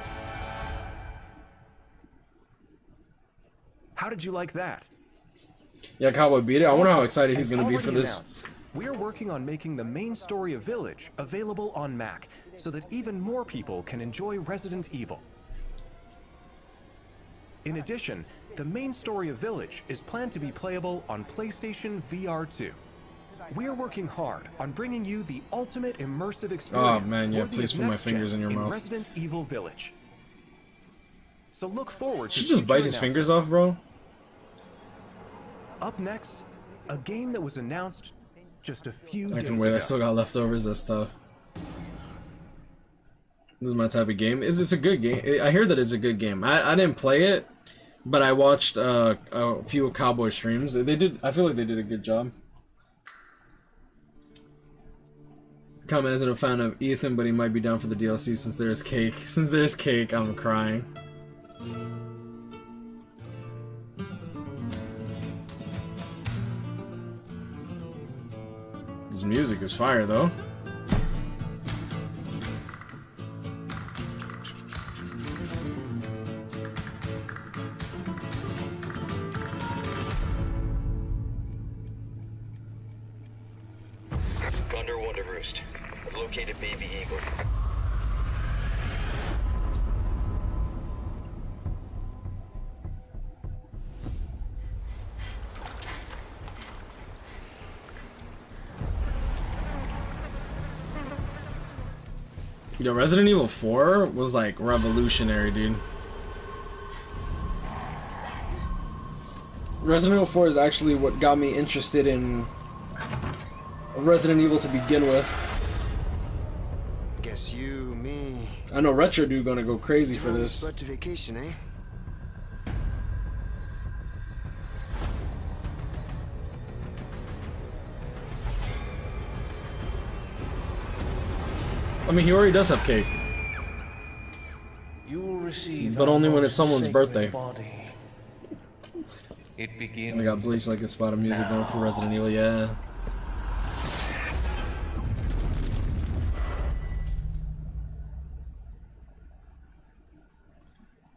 How did you like that? Yeah, Cowboy beat it. I wonder how excited he's As gonna be already for this. announced, we're working on making the main story of Village available on Mac, so that even more people can enjoy Resident Evil. In addition, the main story of Village is planned to be playable on PlayStation VR 2. We're working hard on bringing you the ultimate immersive experience. Oh, man, yeah, worthy please of put my next fingers gen in your mouth. Resident Evil Village. So look forward to Should just future bite his fingers off, announcements. bro. Up next, a game that was announced just a few I days can wait. ago. I still got leftovers. That's tough. This is my type of game. It's a good game. I hear that it's a good game. I didn't play it, but I watched a few Cowboy streams. They did. I feel like they did a good job. Comment isn't a fan of Ethan, but he might be down for the DLC since there's cake. Since there's cake, I'm crying. This music is fire, though. Ghost. I've located Baby Eagle. Yo, Resident Evil 4 was like revolutionary, dude. Resident Evil 4 is actually what got me interested in Resident Evil to begin with. Guess you, me. I know Retro Dude gonna go crazy for this. But to vacation, eh? I mean, he already does have cake. You will receive But only when it's someone's sacred birthday. Body. It begins. And I got Bleach like a spot of music going for Resident Evil, yeah.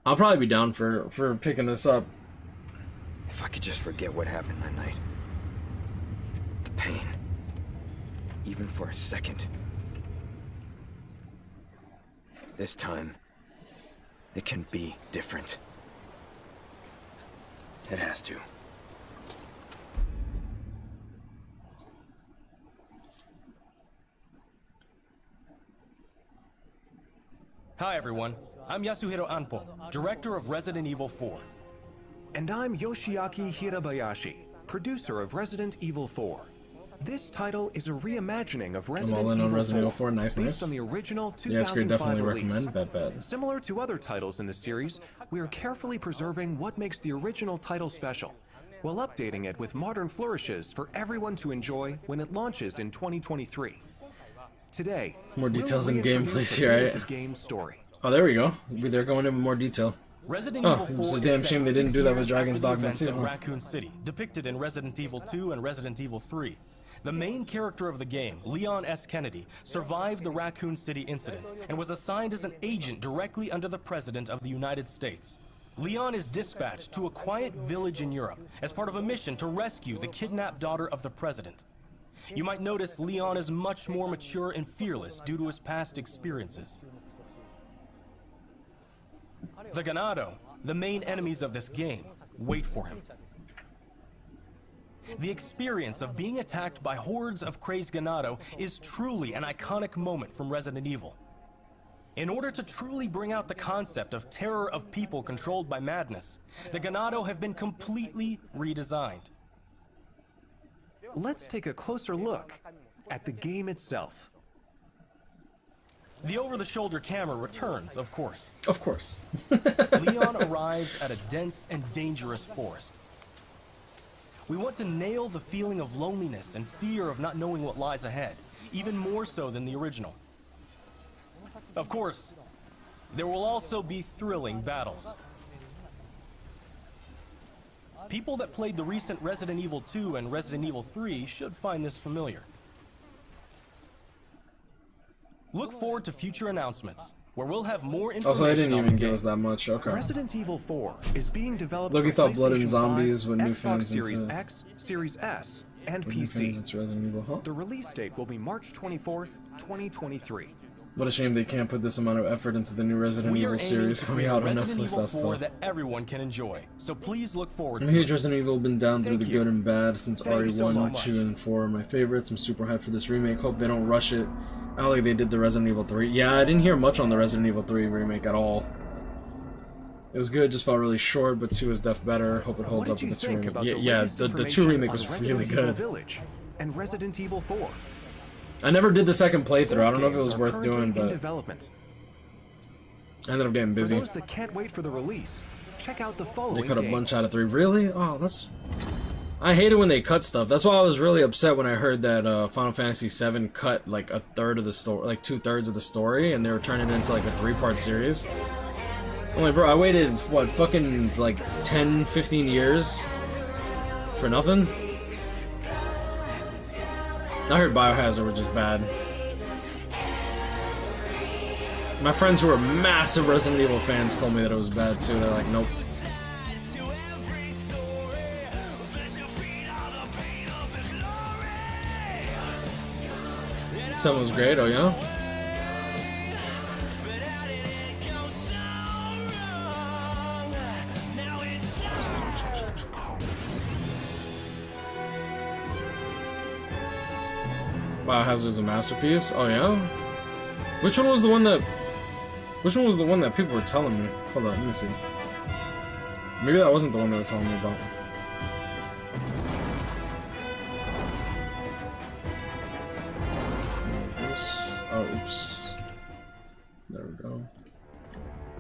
I'll probably be down for picking this up. If I could just forget what happened that night. The pain. Even for a second. This time, it can be different. It has to. Hi everyone, I'm Yasuhiro Anpo, director of Resident Evil 4. And I'm Yoshiaki Hirabayashi, producer of Resident Evil 4. This title is a reimagining of Resident Evil 4, Nice, based nice. on the original 2005 Yeah, it's great. Definitely release. recommend. Bet. Similar to other titles in the series, we are carefully preserving what makes the original title special, while updating it with modern flourishes for everyone to enjoy when it launches in 2023. Today, More details we'll and reintroduce gameplays the here, main right? of the game's story. Oh, there we go. They're going into more detail. Resident Oh, Evil 4 it's a is damn set shame they didn't 6 do that with years Dragon's after the Dogma events too, in huh? Raccoon City, depicted in Resident Evil 2 and Resident Evil 3. The main character of the game, Leon S. Kennedy, survived the Raccoon City incident and was assigned as an agent directly under the President of the United States. Leon is dispatched to a quiet village in Europe as part of a mission to rescue the kidnapped daughter of the President. You might notice Leon is much more mature and fearless due to his past experiences. The Ganado, the main enemies of this game, wait for him. The experience of being attacked by hordes of crazed Ganado is truly an iconic moment from Resident Evil. In order to truly bring out the concept of terror of people controlled by madness, the Ganado have been completely redesigned. Let's take a closer look at the game itself. The over-the-shoulder camera returns, of course. Of course. Leon arrives at a dense and dangerous forest. We want to nail the feeling of loneliness and fear of not knowing what lies ahead, even more so than the original. Of course, there will also be thrilling battles. People that played the recent Resident Evil 2 and Resident Evil 3 should find this familiar. Look forward to future announcements, where we'll have more information. Also, I didn't on even the give game. us that much. Okay. Resident Evil 4 is being developed Look, he for thought Blood and PlayStation Zombies 5, would new Xbox fans Series into- X, Series S, and What new fans PC. into Resident Evil, huh? The release date will be March 24th, 2023. What a shame they can't put this amount of effort into the new Resident We are Evil aiming series to coming create out on Resident Netflix. Evil That's 4 tough. that everyone can enjoy. So please look forward I'm to huge it. Resident Evil, been down through the Thank you. good and bad since Thank you so RE1, much. 2, and 4 are my favorites. I'm super hyped for this remake. Hope they don't rush it out like they did the Resident Evil 3. Yeah, I didn't hear much on the Resident Evil 3 remake at all. It was good, just felt really short, but 2 is def better. Hope it What holds did up you with the 2 think remake. about Yeah, the yeah, latest the 2 information remake on was really Resident Evil good. Village and Resident Evil 4? I never did the second playthrough. I Both don't know if it games was are worth currently doing, in but development. I ended up getting For busy. those that can't wait for the release, check out the following They cut a games. bunch out of 3. Really? Oh, that's... I hate it when they cut stuff. That's why I was really upset when I heard that Final Fantasy VII cut like a third of the story, like 2/3 of the story, and they were turning it into like a 3-part series. I'm like, bro, I waited, what, fucking like 10, 15 years for nothing? I heard Biohazard was just bad. My friends who are massive Resident Evil fans told me that it was bad too. They're like, nope. 7 was great, oh yeah? Biohazard's a masterpiece. Oh yeah? Which one was the one that people were telling me? Hold on, let me see. Maybe that wasn't the one they were telling me about. Oh, oops. There we go.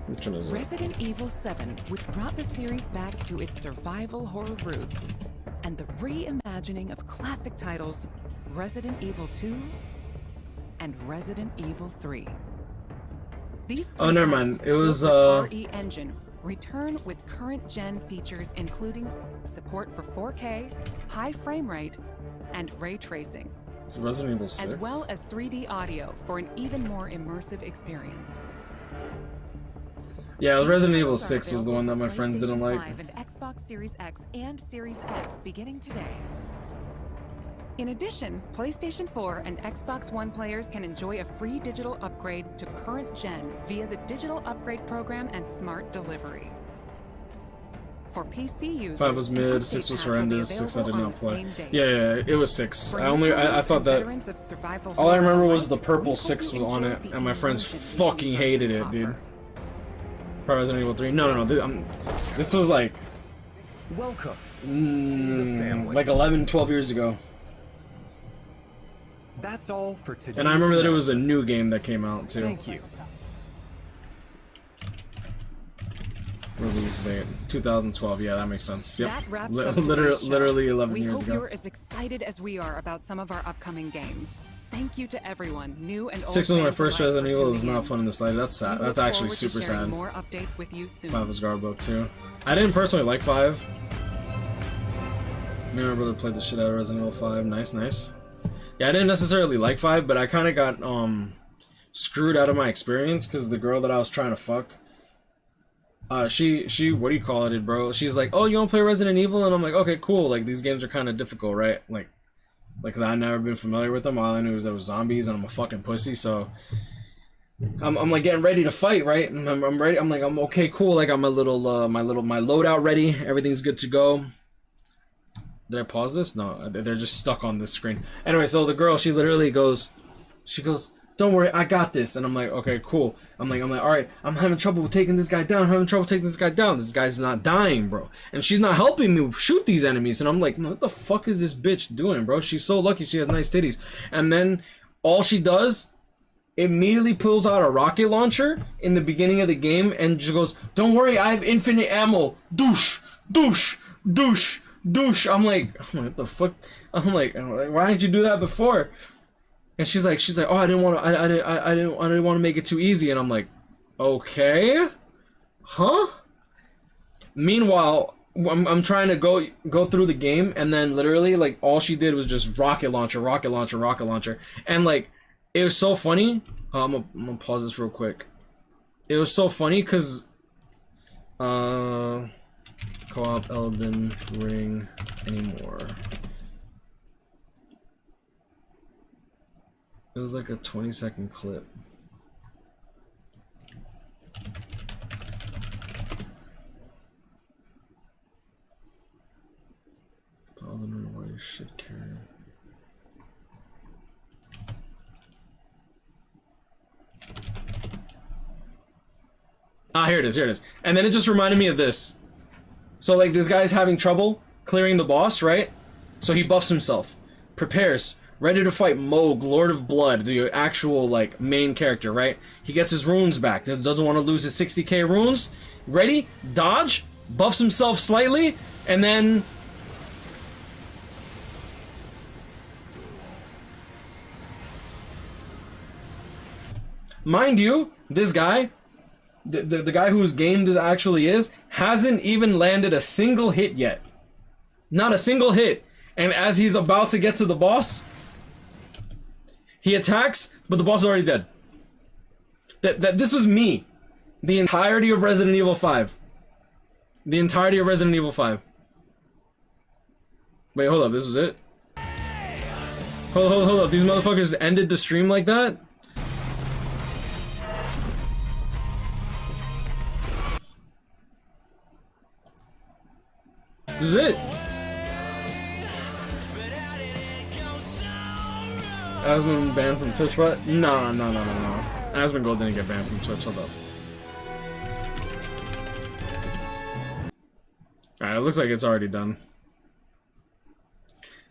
Which one is it? Resident Evil 7, which brought the series back to its survival horror roots, and the reimagining of classic titles Resident Evil 2 and Resident Evil 3. These oh, never mind. It was RE engine return with current gen features including support for 4K, high frame rate, and ray tracing. Resident Evil 6. As well as 3D audio for an even more immersive experience. Yeah, it was Resident Evil 6 was the one that my friends didn't like. And Xbox Series X and Series S beginning today. In addition, PlayStation 4 and Xbox One players can enjoy a free digital upgrade to current gen via the Digital Upgrade Program and Smart Delivery. For PC users, 5 was mid, 6 was horrendous, 6 I did not play. Yeah, it was 6. I thought that all I remember was the purple 6 was on it, and my friends fucking hated it, dude. Probably Resident Evil 3. No, this was like welcome to the family. Like 11, 12 years ago. That's all for today. And I remember that it was a new game that came out too. Thank you. Release date 2012. Yeah, that makes sense. Yep. That wraps Literally 11 years ago. We hope you're as excited as we are about some of our upcoming games. Thank you to everyone, new and old. 6 was my first Resident Evil. It was not fun in the slightest. That's sad. That's actually super sad. More updates with you soon. 5 was Garbo too. I didn't personally like 5. Me and my brother played the shit out of Resident Evil 5. Nice. Yeah, I didn't necessarily like 5, but I kind of got screwed out of my experience because the girl that I was trying to fuck, she what do you call it, bro? She's like, oh, you want to play Resident Evil? And I'm like, okay, cool. Like, these games are kind of difficult, right? Like, cause I've never been familiar with them. All I knew was there was zombies, and I'm a fucking pussy. So I'm like getting ready to fight, right? And I'm ready. I'm like, I'm okay, cool. Like, I'm a little my loadout ready. Everything's good to go. Did I pause this? No, they're just stuck on this screen. Anyway, so the girl, she literally goes, don't worry, I got this. And I'm like, okay, cool. I'm like, all right, I'm having trouble taking this guy down. This guy's not dying, bro. And she's not helping me shoot these enemies. And I'm like, what the fuck is this bitch doing, bro? She's so lucky she has nice titties. And then all she does, immediately pulls out a rocket launcher in the beginning of the game and just goes, don't worry, I have infinite ammo. Douche. I'm like, what the fuck? I'm like, why didn't you do that before? And she's like, oh, I didn't want to make it too easy. And I'm like, okay, huh? Meanwhile, I'm trying to go through the game, and then literally, like, all she did was just rocket launcher, and like, it was so funny. I'm gonna pause this real quick. It was so funny because, co-op Elden Ring anymore. It was like a 20-second clip. Elden Ring, why you shit carry? Ah, here it is. And then it just reminded me of this. So, like, this guy's having trouble clearing the boss, right? So he buffs himself, prepares, ready to fight Moog, Lord of Blood, the actual, like, main character, right? He gets his runes back, doesn't want to lose his 60k runes. Ready, dodge, buffs himself slightly, and then... Mind you, this guy... The guy whose game this actually is hasn't even landed a single hit yet. Not a single hit. And as he's about to get to the boss, he attacks, but the boss is already dead. This was me. The entirety of Resident Evil 5. The entirety of Resident Evil 5. Wait, hold up, this was it? Hold Hold up. These motherfuckers ended the stream like that? This is it. Asmon banned from Twitch, what? No. Asmongold didn't get banned from Twitch, hold up. Alright, it looks like it's already done.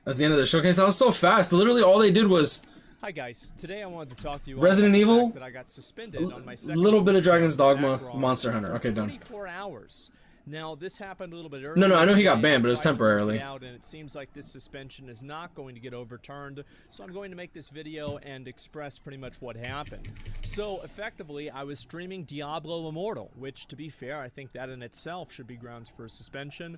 That's the end of the showcase. That was so fast. Literally all they did was... Hi guys, today I wanted to talk to you Resident about Evil, that I got suspended on my second little bit of Dragon's Dogma, Acorns Monster Hunter. Okay, done. 24 hours. Now, this happened a little bit earlier. No, I know he got today. banned, but it was I tried to work temporarily. it out, and it seems like this suspension is not going to get overturned, so I'm going to make this video and express pretty much what happened. So, effectively, I was streaming Diablo Immortal, which, to be fair, I think that in itself should be grounds for a suspension.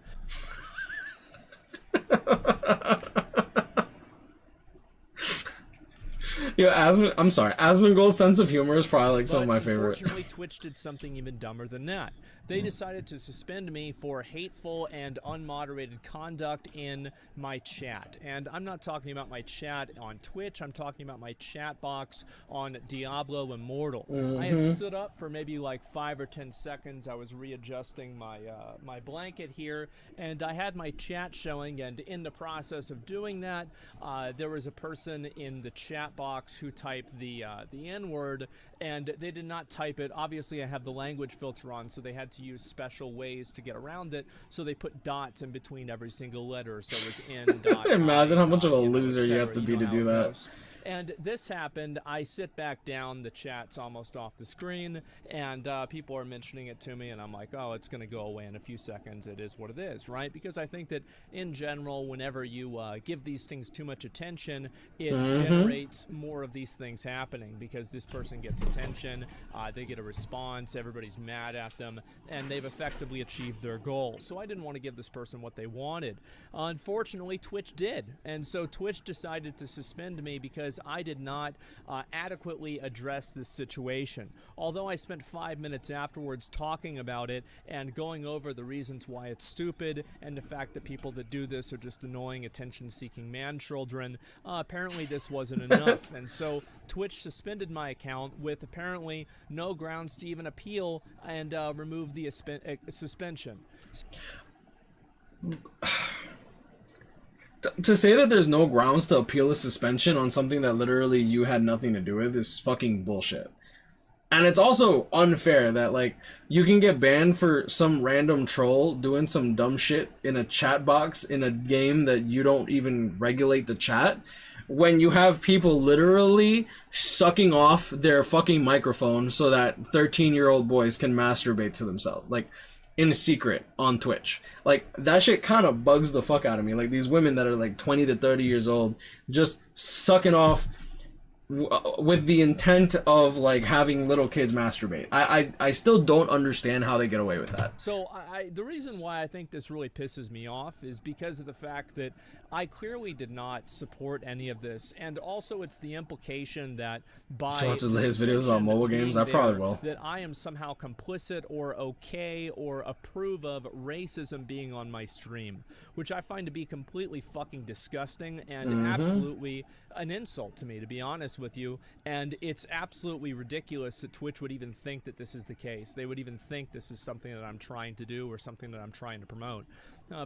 Yo, I'm sorry. Asmongold's sense of humor is probably like some of my favorite. Unfortunately, Twitch did something even dumber than that. They decided to suspend me for hateful and unmoderated conduct in my chat. And I'm not talking about my chat on Twitch, I'm talking about my chat box on Diablo Immortal. I had stood up for maybe like 5 or 10 seconds. I was readjusting my my blanket here, and I had my chat showing, and in the process of doing that, there was a person in the chat box who typed the N-word, and they did not type it. Obviously, I have the language filter on, so they had to use special ways to get around it, so they put dots in between every single letter, so it was N dot. Imagine how much of a loser you etc. have to be to how do it that. goes. And this happened. I sit back down, the chat's almost off the screen, and people are mentioning it to me, and I'm like, oh, it's going to go away in a few seconds. It is what it is, right? Because I think that in general, whenever you give these things too much attention, it generates more of these things happening, because this person gets attention, they get a response, everybody's mad at them, and they've effectively achieved their goal. So I didn't want to give this person what they wanted. Unfortunately, Twitch did, and so Twitch decided to suspend me because I did not adequately address this situation. Although I spent 5 minutes afterwards talking about it and going over the reasons why it's stupid and the fact that people that do this are just annoying, attention-seeking man-children, apparently this wasn't enough. And so Twitch suspended my account with apparently no grounds to even appeal and remove the suspension. To say that there's no grounds to appeal a suspension on something that literally you had nothing to do with is fucking bullshit. And it's also unfair that, like, you can get banned for some random troll doing some dumb shit in a chat box in a game that you don't even regulate the chat, when you have people literally sucking off their fucking microphone so that 13-year-old boys can masturbate to themselves. Like, in secret on Twitch. Like, that shit kind of bugs the fuck out of me. Like, these women that are like 20 to 30 years old just sucking off with the intent of like having little kids masturbate. I still don't understand how they get away with that. So the reason why I think this really pisses me off is because of the fact that I clearly did not support any of this, and also it's the implication that by watches his videos about mobile games, I probably will. That I am somehow complicit or okay or approve of racism being on my stream, which I find to be completely fucking disgusting and absolutely an insult to me, to be honest with you. And it's absolutely ridiculous that Twitch would even think that this is the case. They would even think this is something that I'm trying to do or something that I'm trying to promote.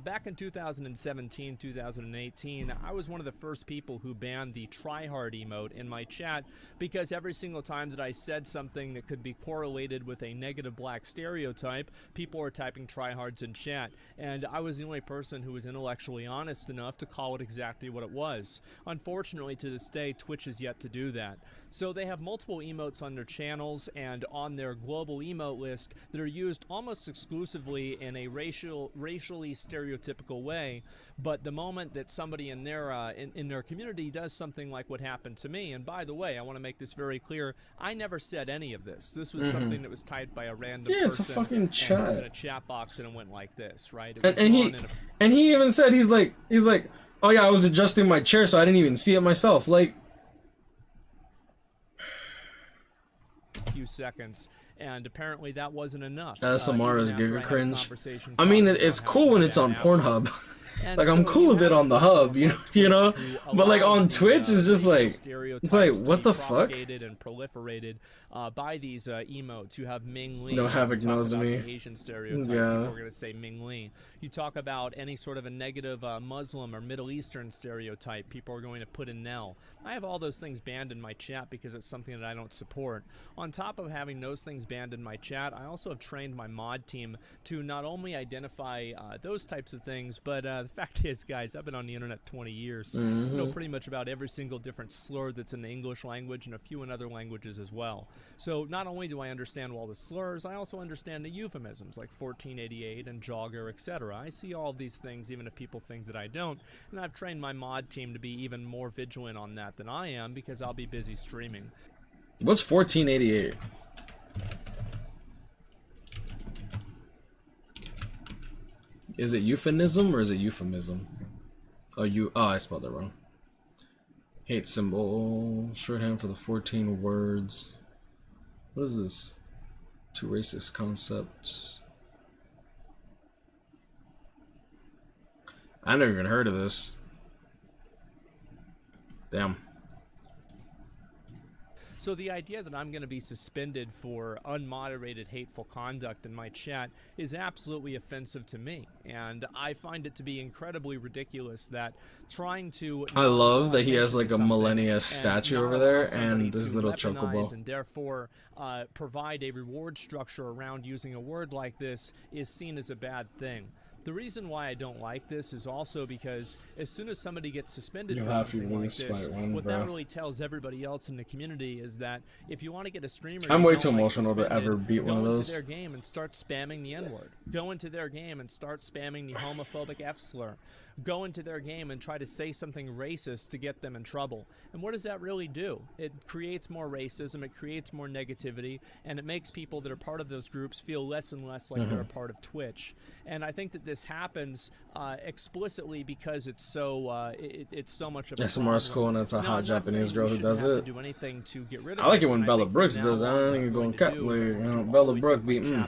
Back in 2017, 2018, I was one of the first people who banned the tryhard emote in my chat, because every single time that I said something that could be correlated with a negative black stereotype, people were typing tryhards in chat, and I was the only person who was intellectually honest enough to call it exactly what it was. Unfortunately, to this day, Twitch has yet to do that. So they have multiple emotes on their channels and on their global emote list that are used almost exclusively in a racially stereotypical way. But the moment that somebody in their community does something like what happened to me, and by the way, I want to make this very clear, I never said any of this. This was something that was typed by a random person. Yeah, it's a fucking chat. And it was in a chat box, and it went like this, right? And he even said he's like, oh yeah, I was adjusting my chair, so I didn't even see it myself. Like, few seconds, And apparently that wasn't enough. SMR is even after I giga had a cringe. conversation I mean, talking it's about cool how when it's on bad Pornhub. And Like, I'm so cool you with it have on the people hub, you know, Twitch who but like allows on these, Twitch, it's just racial like, it's like, stereotypes to what be the fuck? propagated and proliferated by these emotes. You have Ming Lee. No, You Havoc talk knows about me. the Asian stereotype. Yeah. People are going to say Ming Lee. You talk about any sort of a negative Muslim or Middle Eastern stereotype, people are going to put in Nell. I have all those things banned in my chat because it's something that I don't support. On top of having those things banned in my chat, I also have trained my mod team to not only identify those types of things, but the fact is, guys, I've been on the internet 20 years. I know pretty much about every single different slur that's in the English language and a few in other languages as well. So not only do I understand all the slurs, I also understand the euphemisms like 1488 and jogger, etc. I see all of these things even if people think that I don't, and I've trained my mod team to be even more vigilant on that than I am because I'll be busy streaming. What's 1488? Is it euphemism or is it euphemism? Oh, I spelled it wrong. Hate symbol, shorthand for the 14 words. What is this? Two racist concepts. I never even heard of this. Damn. So the idea that I'm going to be suspended for unmoderated hateful conduct in my chat is absolutely offensive to me, and I find it to be incredibly ridiculous that trying to... I love that he has like a millennious statue over there and his little chocobo. And therefore provide a reward structure around using a word like this is seen as a bad thing. The reason why I don't like this is also because as soon as somebody gets suspended for something like this, what that really tells everybody else in the community is that if you want to get a streamer, I'm way too emotional to ever beat one of those. Go into their game and start spamming the N-word. Go into their game and start spamming the homophobic F-slur. Go into their game and try to say something racist to get them in trouble. And what does that really do? It creates more racism, it creates more negativity, and it makes people that are part of those groups feel less and less like they're a part of Twitch. And I think that this happens explicitly because it's so it's so much of a SMR's cool, and it's a hot Japanese girl who does it. Do anything to get rid of I like it this, when Bella Brooks does it. I don't think you're going cut. Bella Brooks beat me.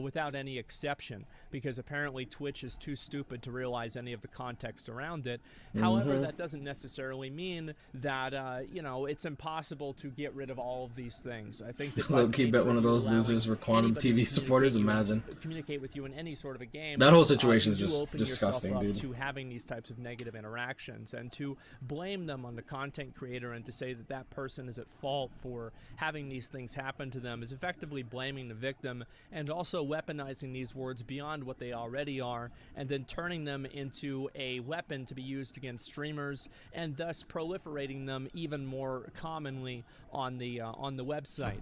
Without any exception, because apparently Twitch is too stupid to realize any of the context around it. However, that doesn't necessarily mean that you know, it's impossible to get rid of all of these things. I think that low-key bet one of those losers were Quantum TV supporters. Imagine communicate with you in any sort of a game. That whole situation is just open disgusting, up dude. To having these types of negative interactions and to blame them on the content creator and to say that that person is at fault for having these things happen to them is effectively blaming the victim and also weaponizing these words beyond what they already are, and then turning them into a weapon to be used against streamers, and thus proliferating them even more commonly on the website.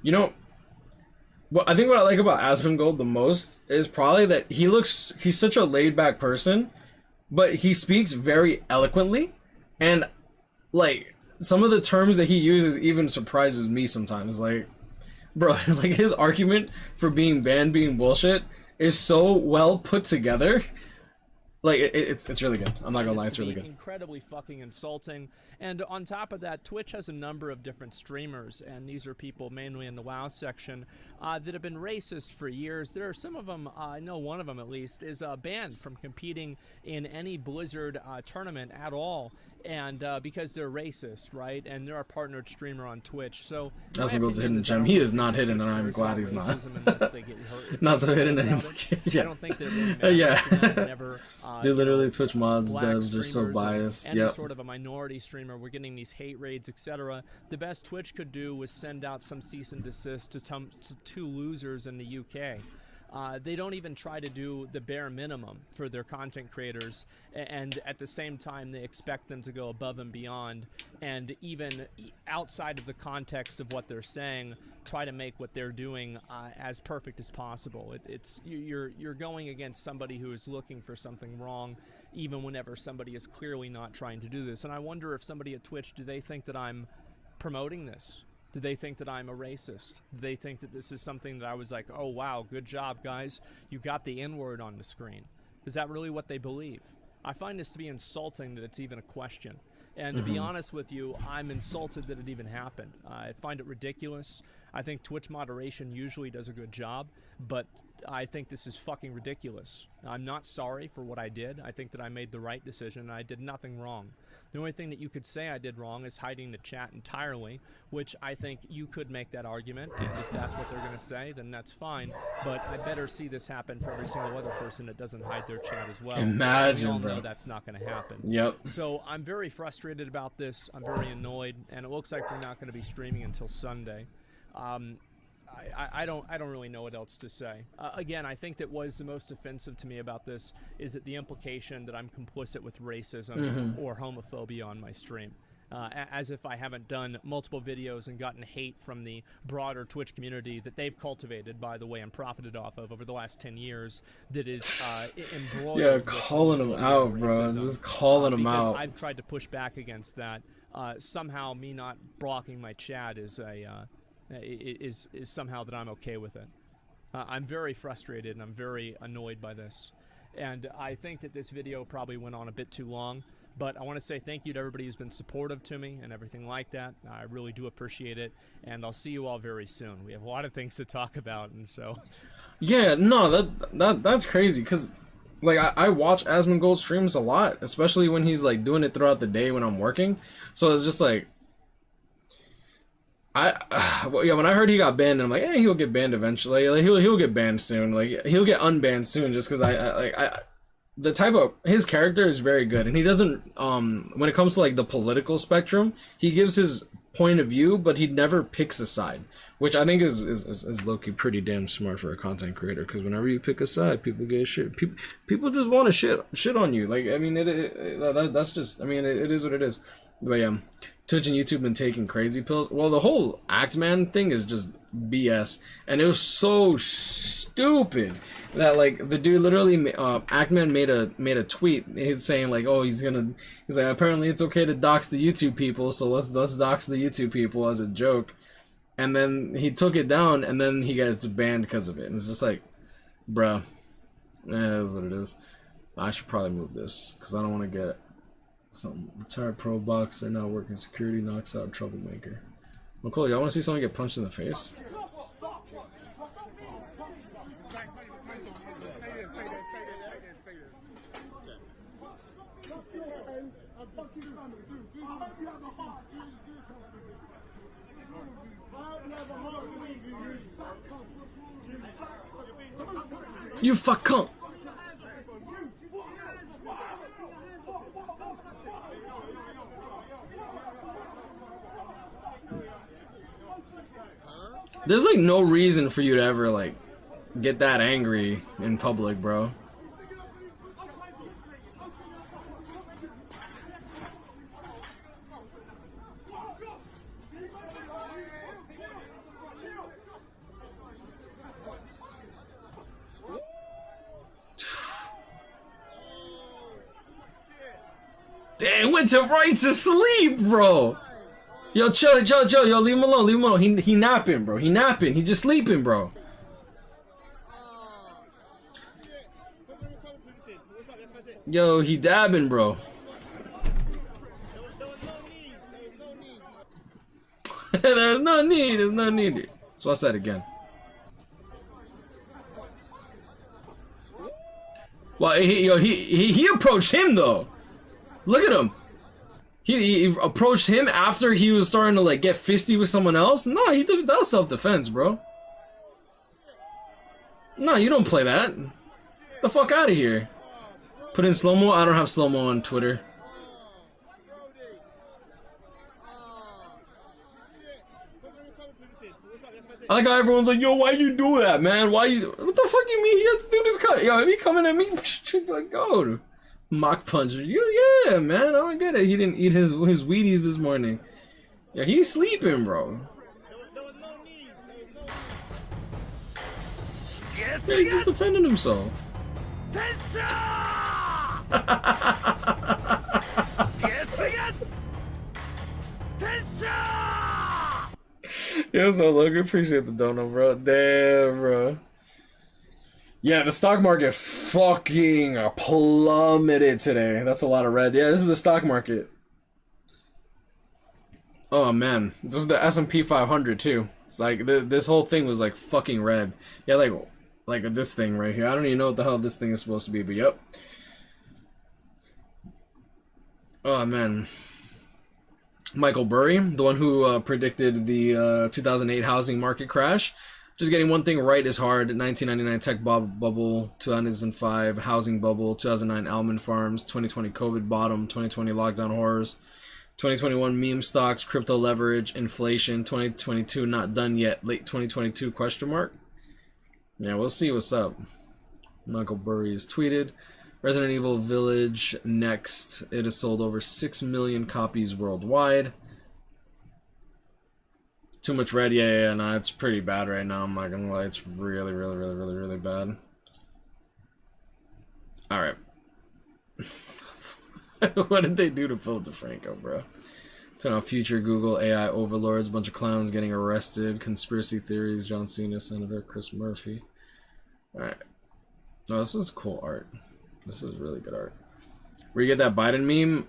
You know, I think what I like about Asmongold the most is probably that he's such a laid-back person, but he speaks very eloquently, and like some of the terms that he uses even surprises me sometimes. Like, bro, like his argument for being banned being bullshit is so well put together. Like it's really good. I'm not gonna lie, it's really good. Incredibly fucking insulting. And on top of that, Twitch has a number of different streamers, and these are people mainly in the WoW section that have been racist for years. There are some of them, I know one of them at least, is banned from competing in any Blizzard tournament at all, and because they're racist, right? And they're a partnered streamer on Twitch. So that's what goes a hidden gem. He is not hidden, and I'm glad he's not. Not so hidden anymore. Yeah. I don't think they're really yeah. Whenever, Dude, literally Twitch mods, devs are so biased. Any sort of a minority streamer, we're getting these hate raids, etc. The best Twitch could do was send out some cease and desist to two losers in the UK. They don't even try to do the bare minimum for their content creators, and at the same time they expect them to go above and beyond, and even outside of the context of what they're saying, try to make what they're doing as perfect as possible. You're going against somebody who is looking for something wrong, even whenever somebody is clearly not trying to do this. And I wonder if somebody at Twitch, do they think that I'm promoting this? Do they think that I'm a racist? Do they think that this is something that I was like, oh wow, good job guys, you got the N-word on the screen? Is that really what they believe? I find this to be insulting that it's even a question. And to be honest with you, I'm insulted that it even happened. I find it ridiculous. I think Twitch moderation usually does a good job, but I think this is fucking ridiculous. I'm not sorry for what I did. I think that I made the right decision. I did nothing wrong. The only thing that you could say I did wrong is hiding the chat entirely, which I think you could make that argument. And if that's what they're going to say, then that's fine. But I better see this happen for every single other person that doesn't hide their chat as well. Imagine, we all bro. know that's not going to happen. Yep. So I'm very frustrated about this. I'm very annoyed, and it looks like we're not going to be streaming until Sunday. I don't really know what else to say. Again, I think that what is the most offensive to me about this is that the implication that I'm complicit with racism or homophobia on my stream. As if I haven't done multiple videos and gotten hate from the broader Twitch community that they've cultivated, by the way, and profited off of over the last 10 years, that is embroiled. Yeah, calling them out, bro. Just calling them out. I've tried to push back against that. Somehow, me not blocking my chat is somehow that I'm okay with it. I'm very frustrated and I'm very annoyed by this. And I think that this video probably went on a bit too long, but I want to say thank you to everybody who's been supportive to me and everything like that. I really do appreciate it, and I'll see you all very soon. We have a lot of things to talk about, and so... Yeah, no, that's crazy, because like I watch Asmongold streams a lot, especially when he's like doing it throughout the day when I'm working. So it's just like, when I heard he got banned, I'm like, hey, he'll get banned eventually. Like, he'll get banned soon. Like, he'll get unbanned soon, just because the type of his character is very good, and he doesn't when it comes to like the political spectrum, he gives his point of view, but he never picks a side, which I think is low-key pretty damn smart for a content creator, because whenever you pick a side, people get shit. People just want to shit on you. Like, I mean, that's just, I mean, it is what it is. But yeah, Twitch and YouTube been taking crazy pills. Well, the whole Actman thing is just BS, and it was so stupid that like the dude literally Actman made a tweet. He's saying like, oh, he's like, apparently it's okay to dox the YouTube people, so let's dox the YouTube people as a joke. And then he took it down, and then he gets banned because of it. And it's just like, bruh, it is what it is. I should probably move this because I don't want to get some retired pro boxer not working security knocks out troublemaker. Well, cool. Y'all want to see someone get punched in the face? You fuck cunt! There's like no reason for you to ever like get that angry in public, bro. Dang, went right to sleep, bro. Yo, chill, yo, leave him alone, He napping, bro. He napping. He just sleeping, bro. Yo, he dabbing, bro. There's no need. Let's watch that again. Well, he approached him though. Look at him. He approached him after he was starting to like get fisty with someone else. No, that was self-defense, bro. No, you don't play that. The fuck out of here. Put in slow-mo. I don't have slow-mo on Twitter. I like how everyone's like, yo, why you do that, man? Why you? What the fuck you mean? He has to do this cut. Yo, if he coming at me, like, go. Mock puncher. Yeah, man. I don't get it. He didn't eat his Wheaties this morning. Yeah, he's sleeping, bro. Yeah, he's just defending himself. Yo, so Logan, appreciate the dono, bro. Damn, bro. Yeah, the stock market fucking plummeted today. That's a lot of red. Yeah, this is the stock market. Oh man, this is the S&P 500 too. It's like this whole thing was like fucking red. Yeah, like this thing right here. I don't even know what the hell this thing is supposed to be, but yep. Oh man. Michael Burry, the one who predicted the 2008 housing market crash. Just getting one thing right is hard. 1999 tech bubble, 2005 housing bubble, 2009 almond farms, 2020 COVID bottom, 2020 lockdown horrors, 2021 meme stocks, crypto leverage, inflation, 2022 not done yet, late 2022 question mark. Yeah, we'll see what's up. Michael Burry has tweeted, Resident Evil Village next. It has sold over 6 million copies worldwide. Too much red, yeah, no, it's pretty bad right now, I'm not gonna lie, it's really bad. Alright. What did they do to Phil DeFranco, bro? So now future Google AI overlords, bunch of clowns getting arrested, conspiracy theories, John Cena, Senator Chris Murphy. Alright. No, this is cool art. This is really good art. Where you get that Biden meme?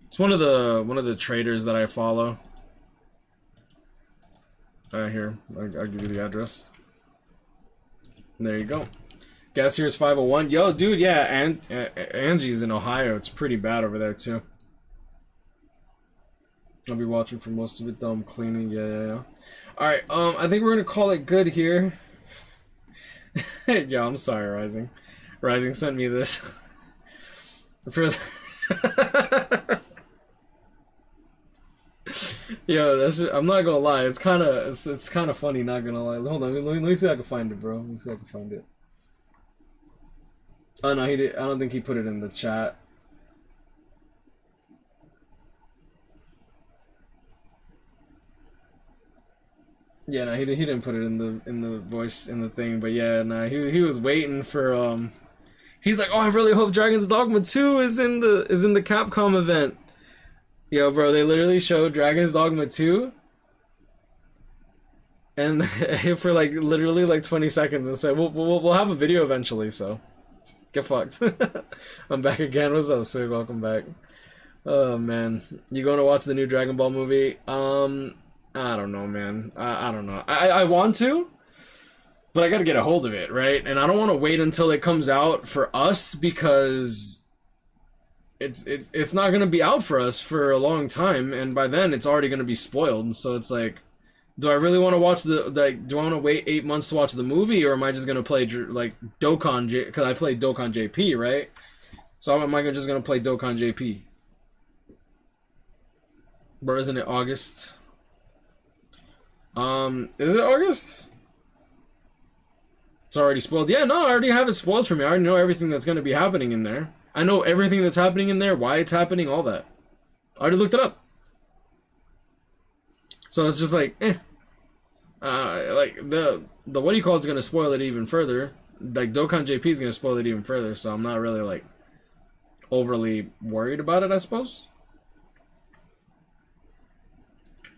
It's one of the traders that I follow. Here, I'll give you the address. There you go. Gas here is 501. Yo, dude, yeah, and Angie's in Ohio. It's pretty bad over there too. I'll be watching for most of it though. I'm cleaning. Yeah. All right. I think we're gonna call it good here. Yo, I'm sorry, Rising. Rising sent me this for. Yo, that's just, I'm not gonna lie. It's kind of funny. Not gonna lie. Hold on. Let me see if I can find it, bro. Let me see if I can find it. Oh no, he did. I don't think he put it in the chat. Yeah, no, he didn't put it in the voice in the thing. But yeah, nah, he was waiting for He's like, oh, I really hope Dragon's Dogma 2 is in the Capcom event. Yo, bro, they literally showed Dragon's Dogma 2 and for like literally like 20 seconds and said, we'll have a video eventually, so get fucked. I'm back again. What's up, Swig? Welcome back. Oh man, you going to watch the new Dragon Ball movie? I don't know, man. I don't know. I want to, but I gotta get a hold of it, right? And I don't want to wait until it comes out for us because it's not gonna be out for us for a long time, and by then it's already gonna be spoiled. So it's like, do I really want to watch do I want to wait 8 months to watch the movie, or am I just gonna play like Dokkan because I played Dokkan JP, right? So am I just gonna play Dokkan JP? Bro, isn't it August? Is it August? It's already spoiled. Yeah, no, I already have it spoiled for me. I already know everything that's gonna be happening in there. I know everything that's happening in there, why it's happening, all that. I already looked it up. So it's just like, like the what do you call it's gonna spoil it even further. Like Dokkan JP is gonna spoil it even further, so I'm not really like overly worried about it, I suppose.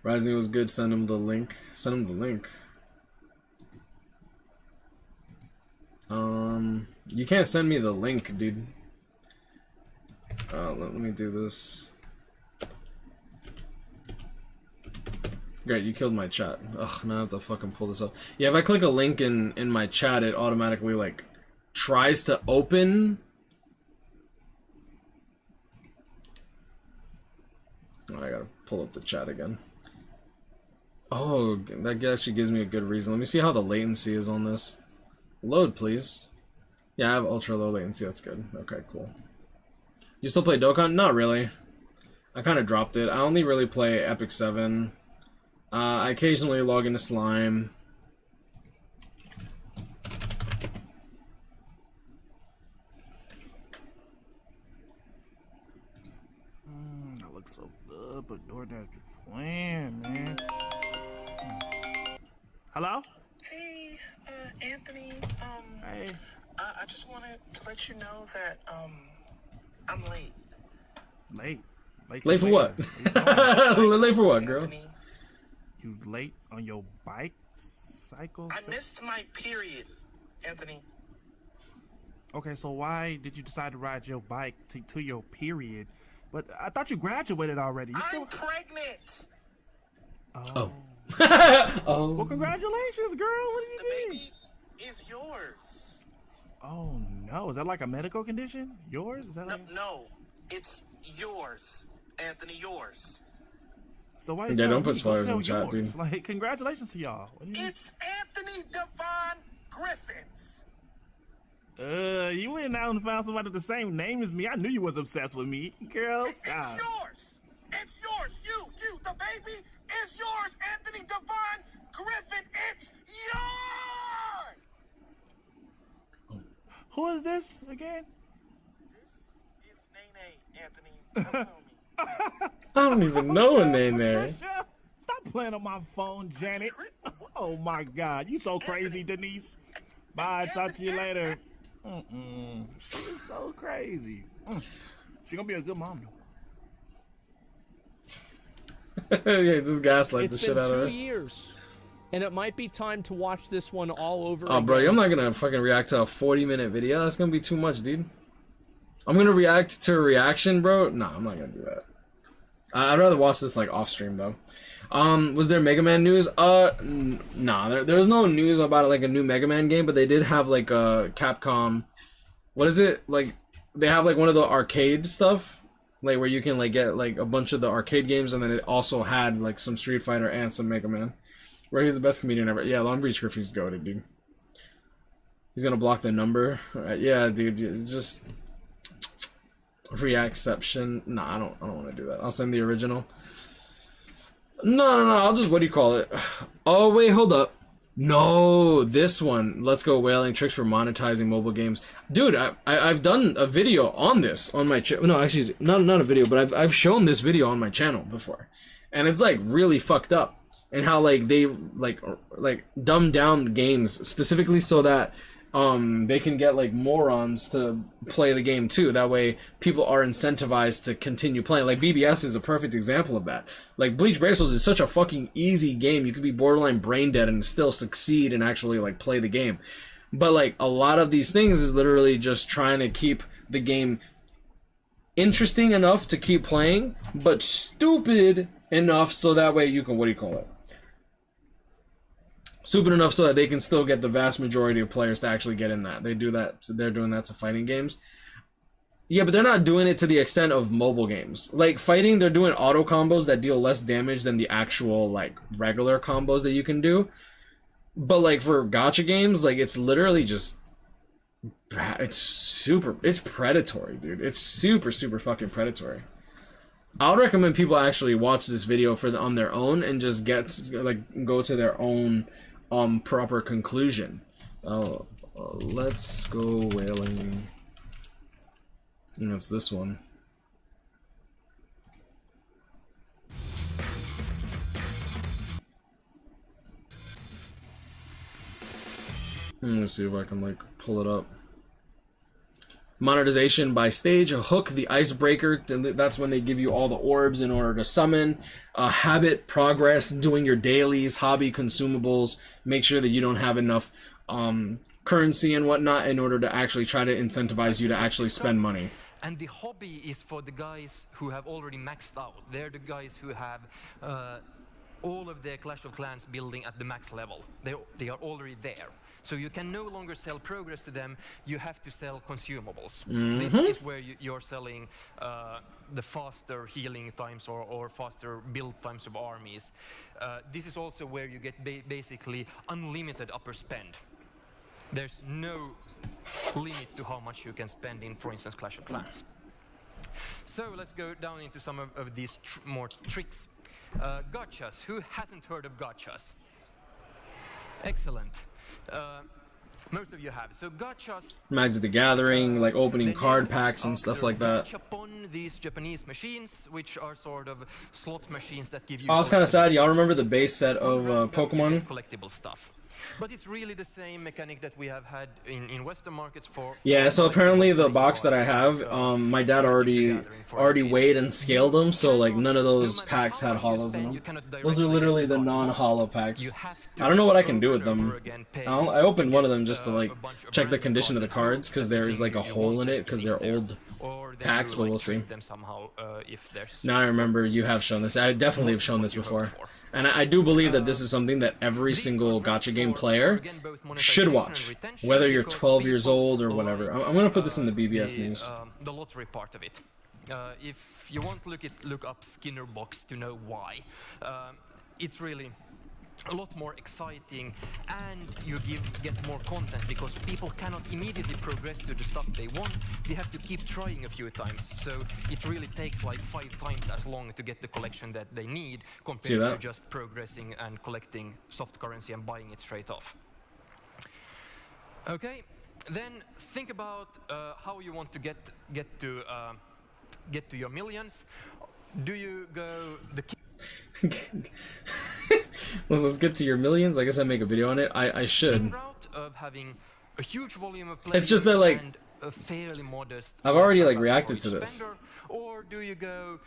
Rising was good, send him the link. Send him the link. You can't send me the link, dude. Let me do this. Great, you killed my chat. Ugh, man, I have to fucking pull this up. Yeah, if I click a link in my chat, it automatically, like, tries to open. Oh, I gotta pull up the chat again. Oh, that actually gives me a good reason. Let me see how the latency is on this. Load, please. Yeah, I have ultra low latency. That's good. Okay, cool. You still play Dokkan? Not really. I kind of dropped it. I only really play Epic 7. I occasionally log into Slime. That looks so good, but DoorDash is playing, man. Hello? Hey, Anthony. Hey. I just wanted to let you know that I'm late. Late? Late for what? Late for what, girl? Anthony, You late on your bike cycle? I missed my period, Anthony. Okay, so why did you decide to ride your bike to your period? But I thought you graduated already. I'm pregnant. Oh. Oh. Well, congratulations, girl. What do you mean? Baby is yours. Oh no, is that like a medical condition? Yours? Is that like... No, it's yours, Anthony. Yours. So why? Yeah, don't put spoilers in chat, dude. Like, congratulations to y'all. It's Anthony Devon Griffiths. You went out and found somebody with the same name as me. I knew you was obsessed with me, girl. It's yours. It's yours. You, the baby is yours, Anthony Devon Griffin. It's yours. Who is this again? This is Nene, Anthony. Don't know me. I don't even know a name there. Stop playing on my phone, Janet. Oh my God, you so crazy, Denise. Bye, talk to you later. She's so crazy. She gonna be a good mom though. Yeah, just gaslight the shit out of her. It's been 2 years, and it might be time to watch this one all over Oh, again. bro, I'm not gonna fucking react to a 40-minute video. That's gonna be too much, dude. I'm gonna react to a reaction, bro. Nah, I'm not gonna do that. I'd rather watch this like off stream though. Was there Mega Man news? Nah, there was no news about like a new Mega Man game, but they did have like a Capcom. What is it? Like they have like one of the arcade stuff, like where you can like get like a bunch of the arcade games, and then it also had like some Street Fighter and some Mega Man. Where he's the best comedian ever. Yeah, Long Beach Griffey's goated, dude. He's gonna block the number. Yeah, dude. It's just reacception. Nah, I don't want to do that. I'll send the original. No. I'll just, what do you call it? Oh wait, hold up. No, this one. Let's Go Whaling, tricks for monetizing mobile games. Dude, I've done a video on this on my channel. No, actually, not a video, but I've shown this video on my channel before, and it's like really fucked up. And how like they like dumb down games specifically so that they can get like morons to play the game too. That way people are incentivized to continue playing. Like BBS is a perfect example of that. Like Bleach Bracers is such a fucking easy game. You could be borderline brain dead and still succeed and actually like play the game. But like a lot of these things is literally just trying to keep the game interesting enough to keep playing, but stupid enough so that way you can, what do you call it? Stupid enough so that they can still get the vast majority of players to actually get in that. They do that. They're doing that to fighting games. Yeah, but they're not doing it to the extent of mobile games. Like fighting, they're doing auto combos that deal less damage than the actual like regular combos that you can do. But like for gacha games, like it's literally just it's predatory, dude. It's super fucking predatory. I would recommend people actually watch this video on their own and just go to their own proper conclusion. Let's Go Whaling. And it's this one. Let's see if I can like pull it up. Monetization by stage, a hook, the icebreaker, that's when they give you all the orbs in order to summon, habit, progress, doing your dailies, hobby, consumables, make sure that you don't have enough currency and whatnot in order to actually try to incentivize you to actually spend money. And the hobby is for the guys who have already maxed out. They're the guys who have all of their Clash of Clans building at the max level. They are already there. So you can no longer sell progress to them, you have to sell consumables. This is where you're selling the faster healing times or faster build times of armies. This is also where you get basically unlimited upper spend. There's no limit to how much you can spend in, for instance, Clash of Clans. So let's go down into some of these more tricks. Gachas. Who hasn't heard of gachas? Excellent. Most of you have. So gachas. Magic the Gathering, like opening card packs and stuff like that. Gachapon, these Japanese machines, which are sort of slot machines that give you. Oh, it's kind of sad. Y'all remember the base set of Pokemon? Collectible stuff. But it's really the same mechanic that we have had in Western markets for. Yeah, so apparently the box that I have, my dad already weighed and scaled them, so like none of those packs had hollows in them. Those are literally the non-hollow packs. I don't know what I can do with them. I opened one of them just to like check the condition of the cards because there is like a hole in it because they're old. Or then packs, you, but like, we'll see. treat them somehow if there's. Now I remember you have shown this. I definitely have shown this before. And I do believe that this is something that every single gacha game player should watch, whether you're 12 years old or whatever. I'm going to put this in the BBS news. The lottery part of it. If you want to look up Skinner box to know why. It's really a lot more exciting, and you get more content because people cannot immediately progress to the stuff they want. They have to keep trying a few times, so it really takes like 5 times as long to get the collection that they need compared to just progressing and collecting soft currency and buying it straight off. Okay, then think about how you want to get to your millions. Do you go the Let's get to your millions. I guess I make a video on it. I should. Of having a huge volume of it's just that, like, a fairly modest I've already like reacted to this. Or do you go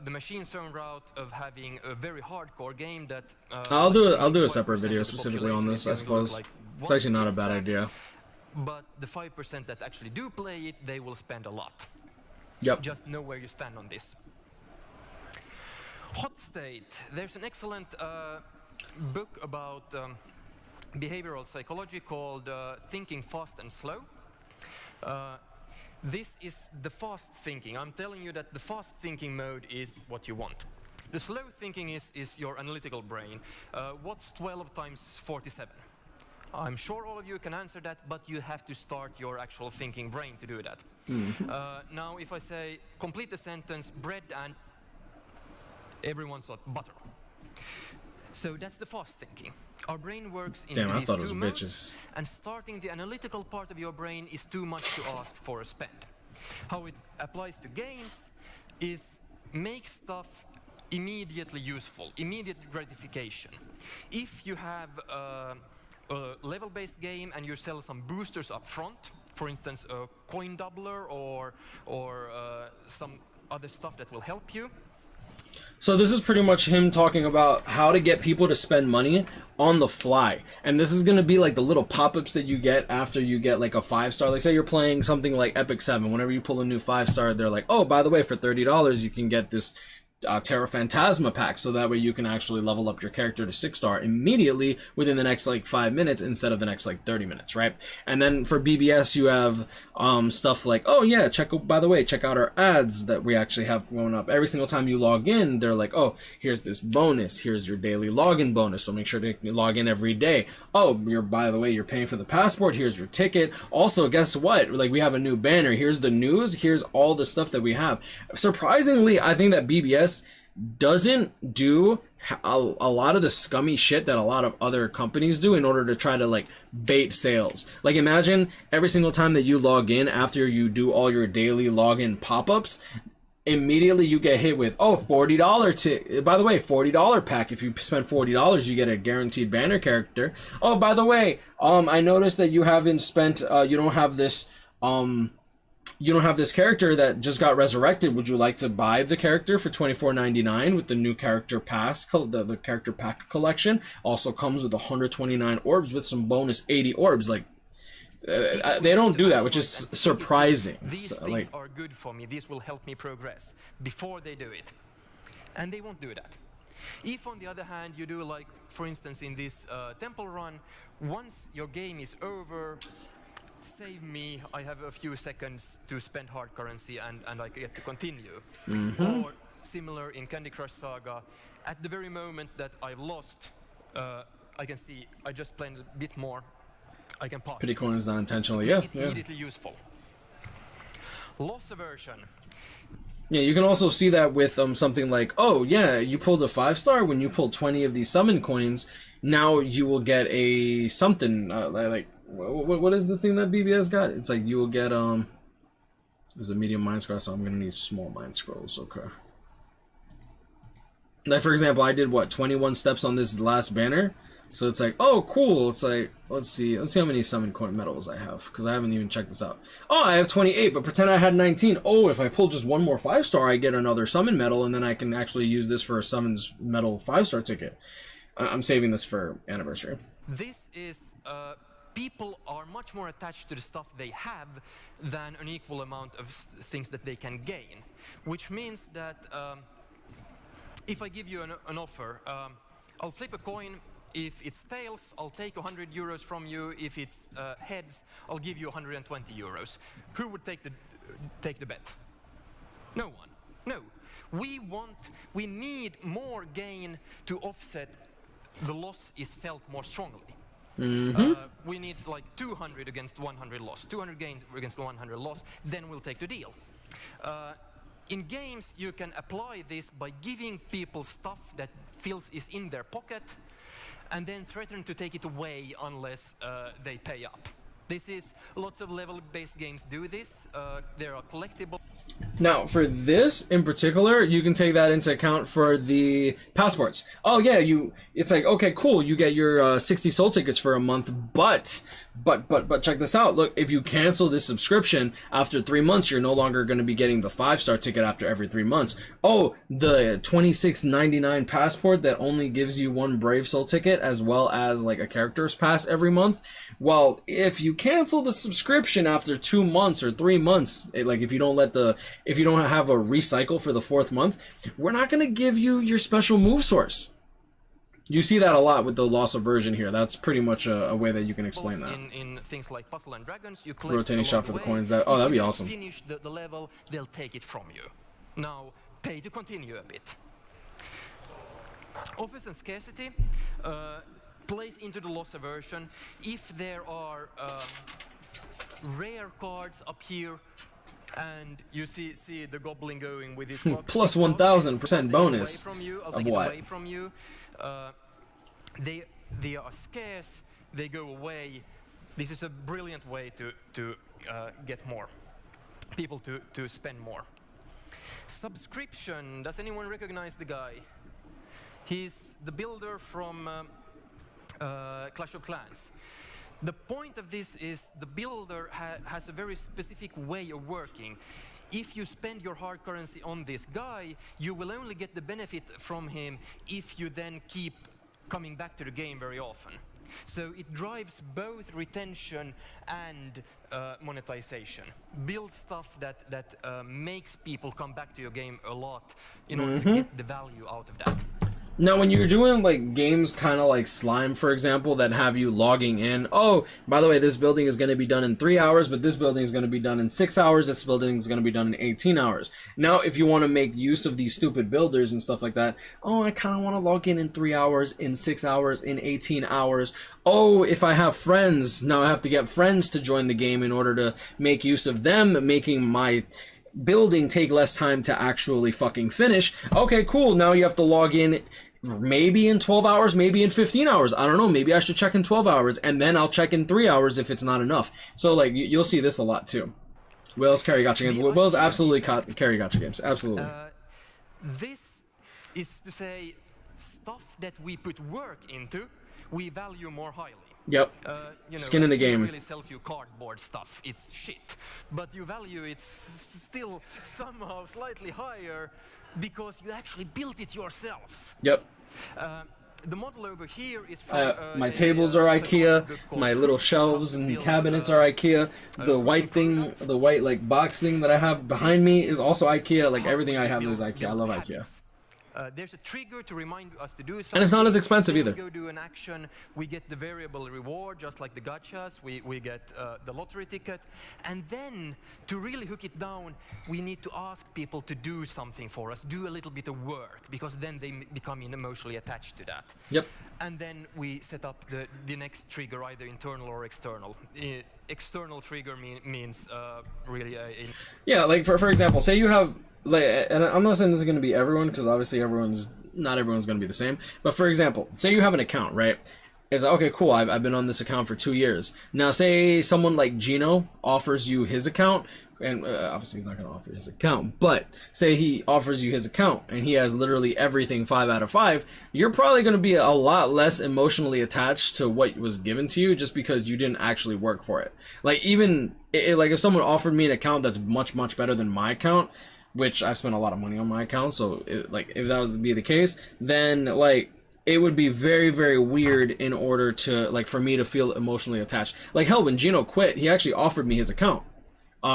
the machine zone route of having a very hardcore game that I'll do a separate video specifically on this, I suppose. Like, it's actually not a bad idea. But the 5% that actually do play it, they will spend a lot. Yep. Just know where you stand on this. Hot State. There's an excellent book about behavioral psychology called Thinking Fast and Slow. This is the fast thinking. I'm telling you that the fast thinking mode is what you want. The slow thinking is your analytical brain. What's 12 times 47? I'm sure all of you can answer that, but you have to start your actual thinking brain to do that. Now, if I say, complete the sentence, bread and everyone thought butter. So that's the fast thinking. Our brain works in Damn, I these thought it two was modes, bitches. and starting the analytical part of your brain is too much to ask for a spend. How it applies to games is make stuff immediately useful, immediate gratification. If you have a level-based game and you sell some boosters up front, for instance a coin doubler or some other stuff that will help you. So this is pretty much him talking about how to get people to spend money on the fly. And this is going to be like the little pop-ups that you get after you get like a 5-star. Like say you're playing something like Epic 7. Whenever you pull a new 5-star, they're like, oh, by the way, for $30 you can get this Terra Phantasma pack, so that way you can actually level up your character to 6-star immediately within the next like 5 minutes instead of the next like 30 minutes, right? And then for BBS you have stuff like, oh yeah, by the way, check out our ads that we actually have going up. Every single time you log in, they're like, oh, here's this bonus, here's your daily login bonus, so make sure to log in every day. Oh, by the way, you're paying for the passport, here's your ticket. Also, guess what? Like, we have a new banner, here's the news, here's all the stuff that we have. Surprisingly, I think that BBS doesn't do a lot of the scummy shit that a lot of other companies do in order to try to like bait sales. Like, imagine every single time that you log in after you do all your daily login pop-ups, immediately you get hit with, oh, $40 by the way, $40 pack. If you spend $40, you get a guaranteed banner character. Oh, by the way, I noticed that you haven't spent you don't have this character that just got resurrected. Would you like to buy the character for $24.99 with the new character pass? The character pack collection also comes with 129 orbs with some bonus 80 orbs. Like, they don't do that, which is surprising. These things are good for me. These will help me progress before they do it. And they won't do that. If, on the other hand, you do, like, for instance, in this temple run, once your game is over, save me, I have a few seconds to spend hard currency and I get to continue. Or similar in Candy Crush Saga, at the very moment that I've lost, I can see I just played a bit more, I can pause. Pity coin is not intentionally, yeah. Immediately useful. Loss aversion. Yeah, you can also see that with something like, oh yeah, you pulled a 5-star. When you pull 20 of these summon coins, now you will get a something like, what is the thing that BBS got? It's like you will get there's a medium mind scroll, so I'm gonna need small mind scrolls. Okay. Like, for example, I did what, 21 steps on this last banner. So it's like, oh cool. It's like, let's see how many summon coin medals I have, because I haven't even checked this out. Oh, I have 28, but pretend I had 19. Oh, if I pull just one more 5-star, I get another summon medal, and then I can actually use this for a summons medal 5-star ticket. I'm saving this for anniversary. This is people are much more attached to the stuff they have than an equal amount of things that they can gain. Which means that if I give you an offer, I'll flip a coin. If it's tails, I'll take 100 euros from you. If it's heads, I'll give you 120 euros. Who would take the bet? No one. No. We need more gain to offset the loss is felt more strongly. We need like 200 against 100 loss, 200 gain against 100 loss, then we'll take the deal. In games, you can apply this by giving people stuff that feels is in their pocket, and then threaten to take it away unless they pay up. This is, lots of level-based games do this. There are collectible. Now, for this in particular, you can take that into account for the passports. Oh yeah, it's like, okay, cool, you get your 60 soul tickets for a month, but check this out. Look, if you cancel this subscription after 3 months, you're no longer going to be getting the 5-star ticket after every 3 months. Oh, the $26.99 passport that only gives you 1 Brave Soul ticket, as well as like a character's pass every month. Well, if you cancel the subscription after 2 months or 3 months, like if you don't have a recycle for the 4th month, we're not going to give you your special move source. You see that a lot with the loss of version here. That's pretty much a way that you can explain that. In things like Puzzle and Dragons, you collect rotating shot for the coins. That'd be awesome. If you finish the level, they'll take it from you. Now, pay to continue a bit. Office and scarcity plays into the loss aversion. If there are rare cards up here, and you see the goblin going with his plus 1000% bonus of what? Away from you. They are scarce. They go away. This is a brilliant way to get more people to spend more. Subscription. Does anyone recognize the guy? He's the builder from Clash of Clans. The point of this is the builder has a very specific way of working. If you spend your hard currency on this guy, you will only get the benefit from him if you then keep coming back to the game very often. So it drives both retention and monetization. Build stuff that makes people come back to your game a lot in order to get the value out of that. Now, when you're doing like games kind of like Slime, for example, that have you logging in, oh, by the way, this building is going to be done in 3 hours, but this building is going to be done in 6 hours, this building is going to be done in 18 hours. Now, if you want to make use of these stupid builders and stuff like that, oh, I kind of want to log in 3 hours, in 6 hours, in 18 hours. Oh, if I have friends, now I have to get friends to join the game in order to make use of them, making my building take less time to actually fucking finish. Okay, cool, now you have to log in maybe in 12 hours, maybe in 15 hours. I don't know, maybe I should check in 12 hours, and then I'll check in 3 hours if it's not enough. So, like, you'll see this a lot, too. Will's carry gacha games. Will's absolutely carry gacha games. Absolutely. This is to say, stuff that we put work into, we value more highly. Yep. Skin in the game. Really sells you cardboard stuff. It's shit. But you value it still somehow slightly higher because you actually built it yourselves. Yep. The model over here is from my tables are IKEA, my little shelves and cabinets are IKEA, the white thing, the white like box thing that I have behind me is also IKEA, like everything I have is IKEA. I love IKEA. There's a trigger to remind us to do something. And it's not as expensive either. If we go do an action, we get the variable reward, just like the gachas. We get the lottery ticket. And then, to really hook it down, we need to ask people to do something for us, do a little bit of work, because then they become emotionally attached to that. Yep. And then we set up the next trigger, either internal or external. External trigger means really yeah, like for example, say you have, like, and I'm not saying this is going to be everyone, because obviously not everyone's going to be the same, but for example, say you have an account, right? It's okay, cool, I've been on this account for 2 years. Now say someone like Gino offers you his account, and obviously he's not going to offer his account, but say he offers you his account and he has literally everything 5 out of 5, you're probably going to be a lot less emotionally attached to what was given to you just because you didn't actually work for it. Like, even like if someone offered me an account that's much better than my account, which I've spent a lot of money on my account, so like if that was to be the case, then like it would be very, very weird in order to, like, for me to feel emotionally attached. Like, hell, when Gino quit, he actually offered me his account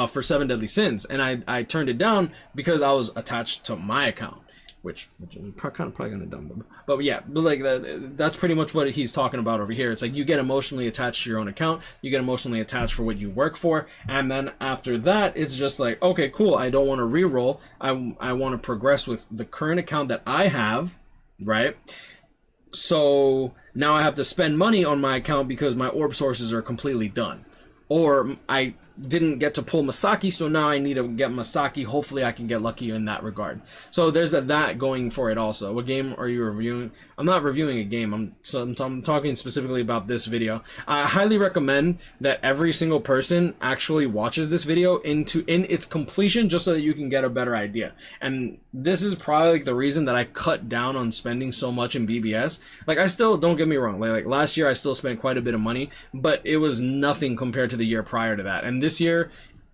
for 7 Deadly Sins, and I turned it down because I was attached to my account, which I'm probably gonna dumb them. But yeah, but like that's pretty much what he's talking about over here. It's like you get emotionally attached to your own account, you get emotionally attached for what you work for, and then after that, it's just like, okay, cool, I don't want to re-roll, I want to progress with the current account that I have, right? So now I have to spend money on my account because my orb sources are completely done. Or I didn't get to pull Masaki, so now I need to get Masaki. Hopefully I can get lucky in that regard. So there's that going for it also. What game are you reviewing? I'm not reviewing a game. I'm talking specifically about this video. I highly recommend that every single person actually watches this video in its completion just so that you can get a better idea. And this is probably like the reason that I cut down on spending so much in BBS. Like, I still, don't get me wrong, like last year I still spent quite a bit of money, but it was nothing compared to the year prior to that. And this year,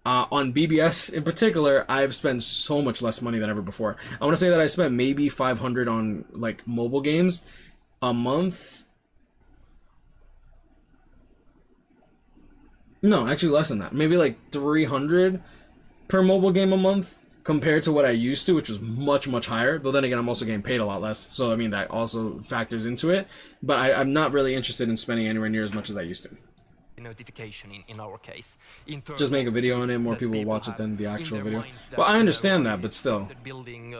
on BBS in particular, I've spent so much less money than ever before. I want to say that I spent maybe 500 on like mobile games a month. No, actually less than that. Maybe like 300 per mobile game a month compared to what I used to, which was much, much higher. Though then again, I'm also getting paid a lot less. So I mean, that also factors into it. But I'm not really interested in spending anywhere near as much as I used to. Notification in our case. Just make a video on it, more people will watch it than the actual video. Well, I understand that, but still. Building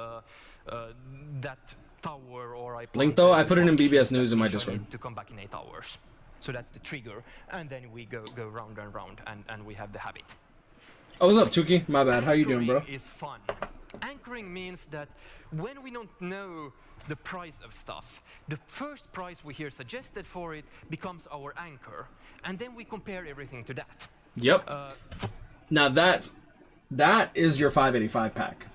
that tower, or Link though, I put it in BBS News in my Discord. To come back in 8 hours. So that's the trigger, and then we go round and round, and we have the habit. Oh, what's up, Tuki? My bad. How you doing, bro? Is fun. Anchoring means that when we don't know the price of stuff, the first price we hear suggested for it becomes our anchor, and then we compare everything to that. Yep. Now that is your 585 pack.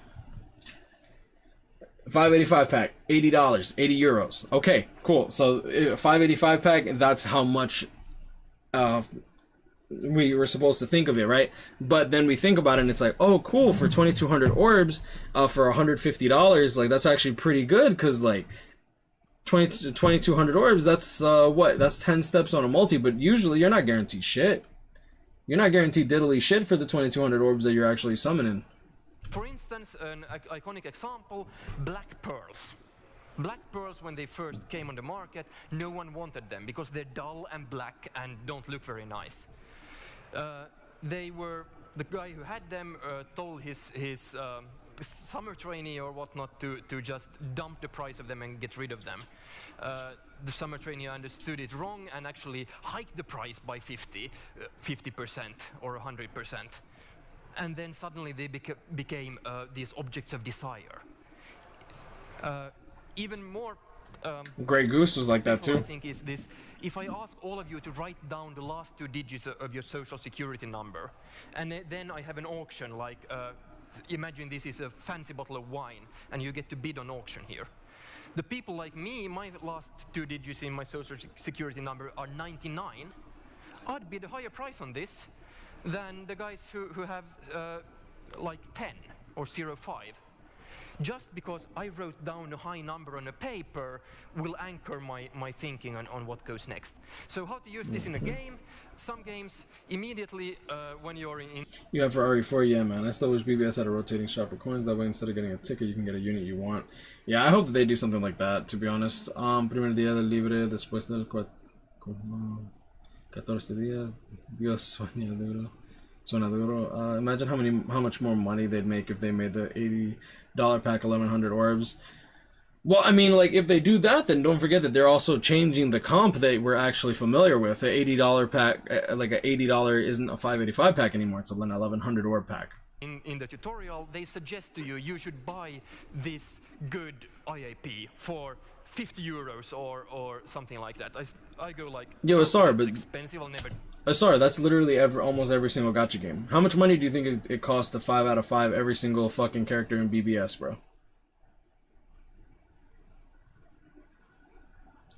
585 pack, $80, 80 euros. Okay, cool. So 585 pack, that's how much we were supposed to think of it, right? But then we think about it and it's like, oh cool, for 2200 orbs for $150, like that's actually pretty good, because like 2200 orbs, that's what, that's 10 steps on a multi. But usually you're not guaranteed shit. You're not guaranteed diddly shit for the 2200 orbs that you're actually summoning. For instance, an iconic example, Black Pearls. Black Pearls, when they first came on the market, no one wanted them because they're dull and black and don't look very nice. The guy who had them told his summer trainee or whatnot to just dump the price of them and get rid of them. The summer trainee understood it wrong and actually hiked the price by 50% or 100%. And then suddenly they became these objects of desire. Even more Grey Goose was like that too. I think is this: if I ask all of you to write down the last 2 digits of your social security number, and then I have an auction, like imagine this is a fancy bottle of wine, and you get to bid on auction here. The people like me, my last 2 digits in my social security number are 99. I'd bid a higher price on this than the guys who have like 10 or 05. Just because I wrote down a high number on a paper will anchor my thinking on what goes next. So how to use this in a game? Some games, immediately when you're in... You have Ferrari 4? Yeah, man. I still wish BBS had a rotating shop for coins. That way, instead of getting a ticket, you can get a unit you want. Yeah, I hope that they do something like that, to be honest. Primer día del libre, después del 14 días. Dios sueña duro. Suena duro. Imagine how much more money they'd make if they made the $80 pack 1100 orbs. Well, I mean, like, if they do that, then don't forget that they're also changing the comp that we're actually familiar with. The $80 pack, like a $80 isn't a 585 pack anymore. It's an 1100 orb pack. In the tutorial, they suggest to you should buy this good IAP for 50 euros or something like that. I go like, yo, Asar, but expensive, I'll never... Asar, that's literally almost every single gacha game. How much money do you think it costs to 5 out of 5 every single fucking character in BBS, bro?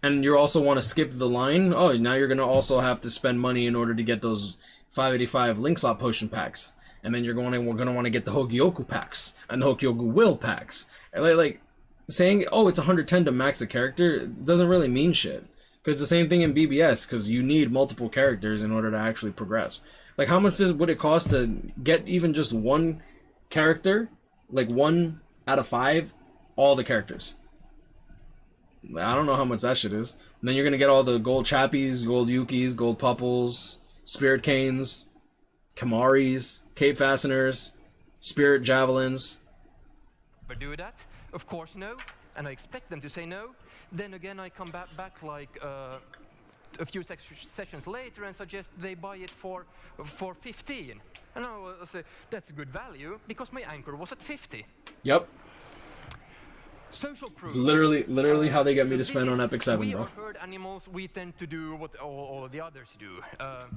And you also want to skip the line? Oh, now you're going to also have to spend money in order to get those 585 link slot potion packs. And then we're going to want to get the Hogyoku packs and the Hogyoku will packs. And like saying, oh, it's 110 to max a character doesn't really mean shit. Because the same thing in BBS, because you need multiple characters in order to actually progress. Like, how much would it cost to get even just one character, like 1 out of 5, all the characters? I don't know how much that shit is. And then you're gonna get all the gold chappies, gold yukis, gold pupples, spirit canes, kamaris, cape fasteners, spirit javelins. But do that? Of course no, and I expect them to say no. Then again I come back like a few sessions later and suggest they buy it for 15. And I'll say, that's a good value, because my anchor was at 50. Yep. Social proof. It's literally how they get me to spend on Epic 7, we bro. are herd animals, we tend to do what all of the others do.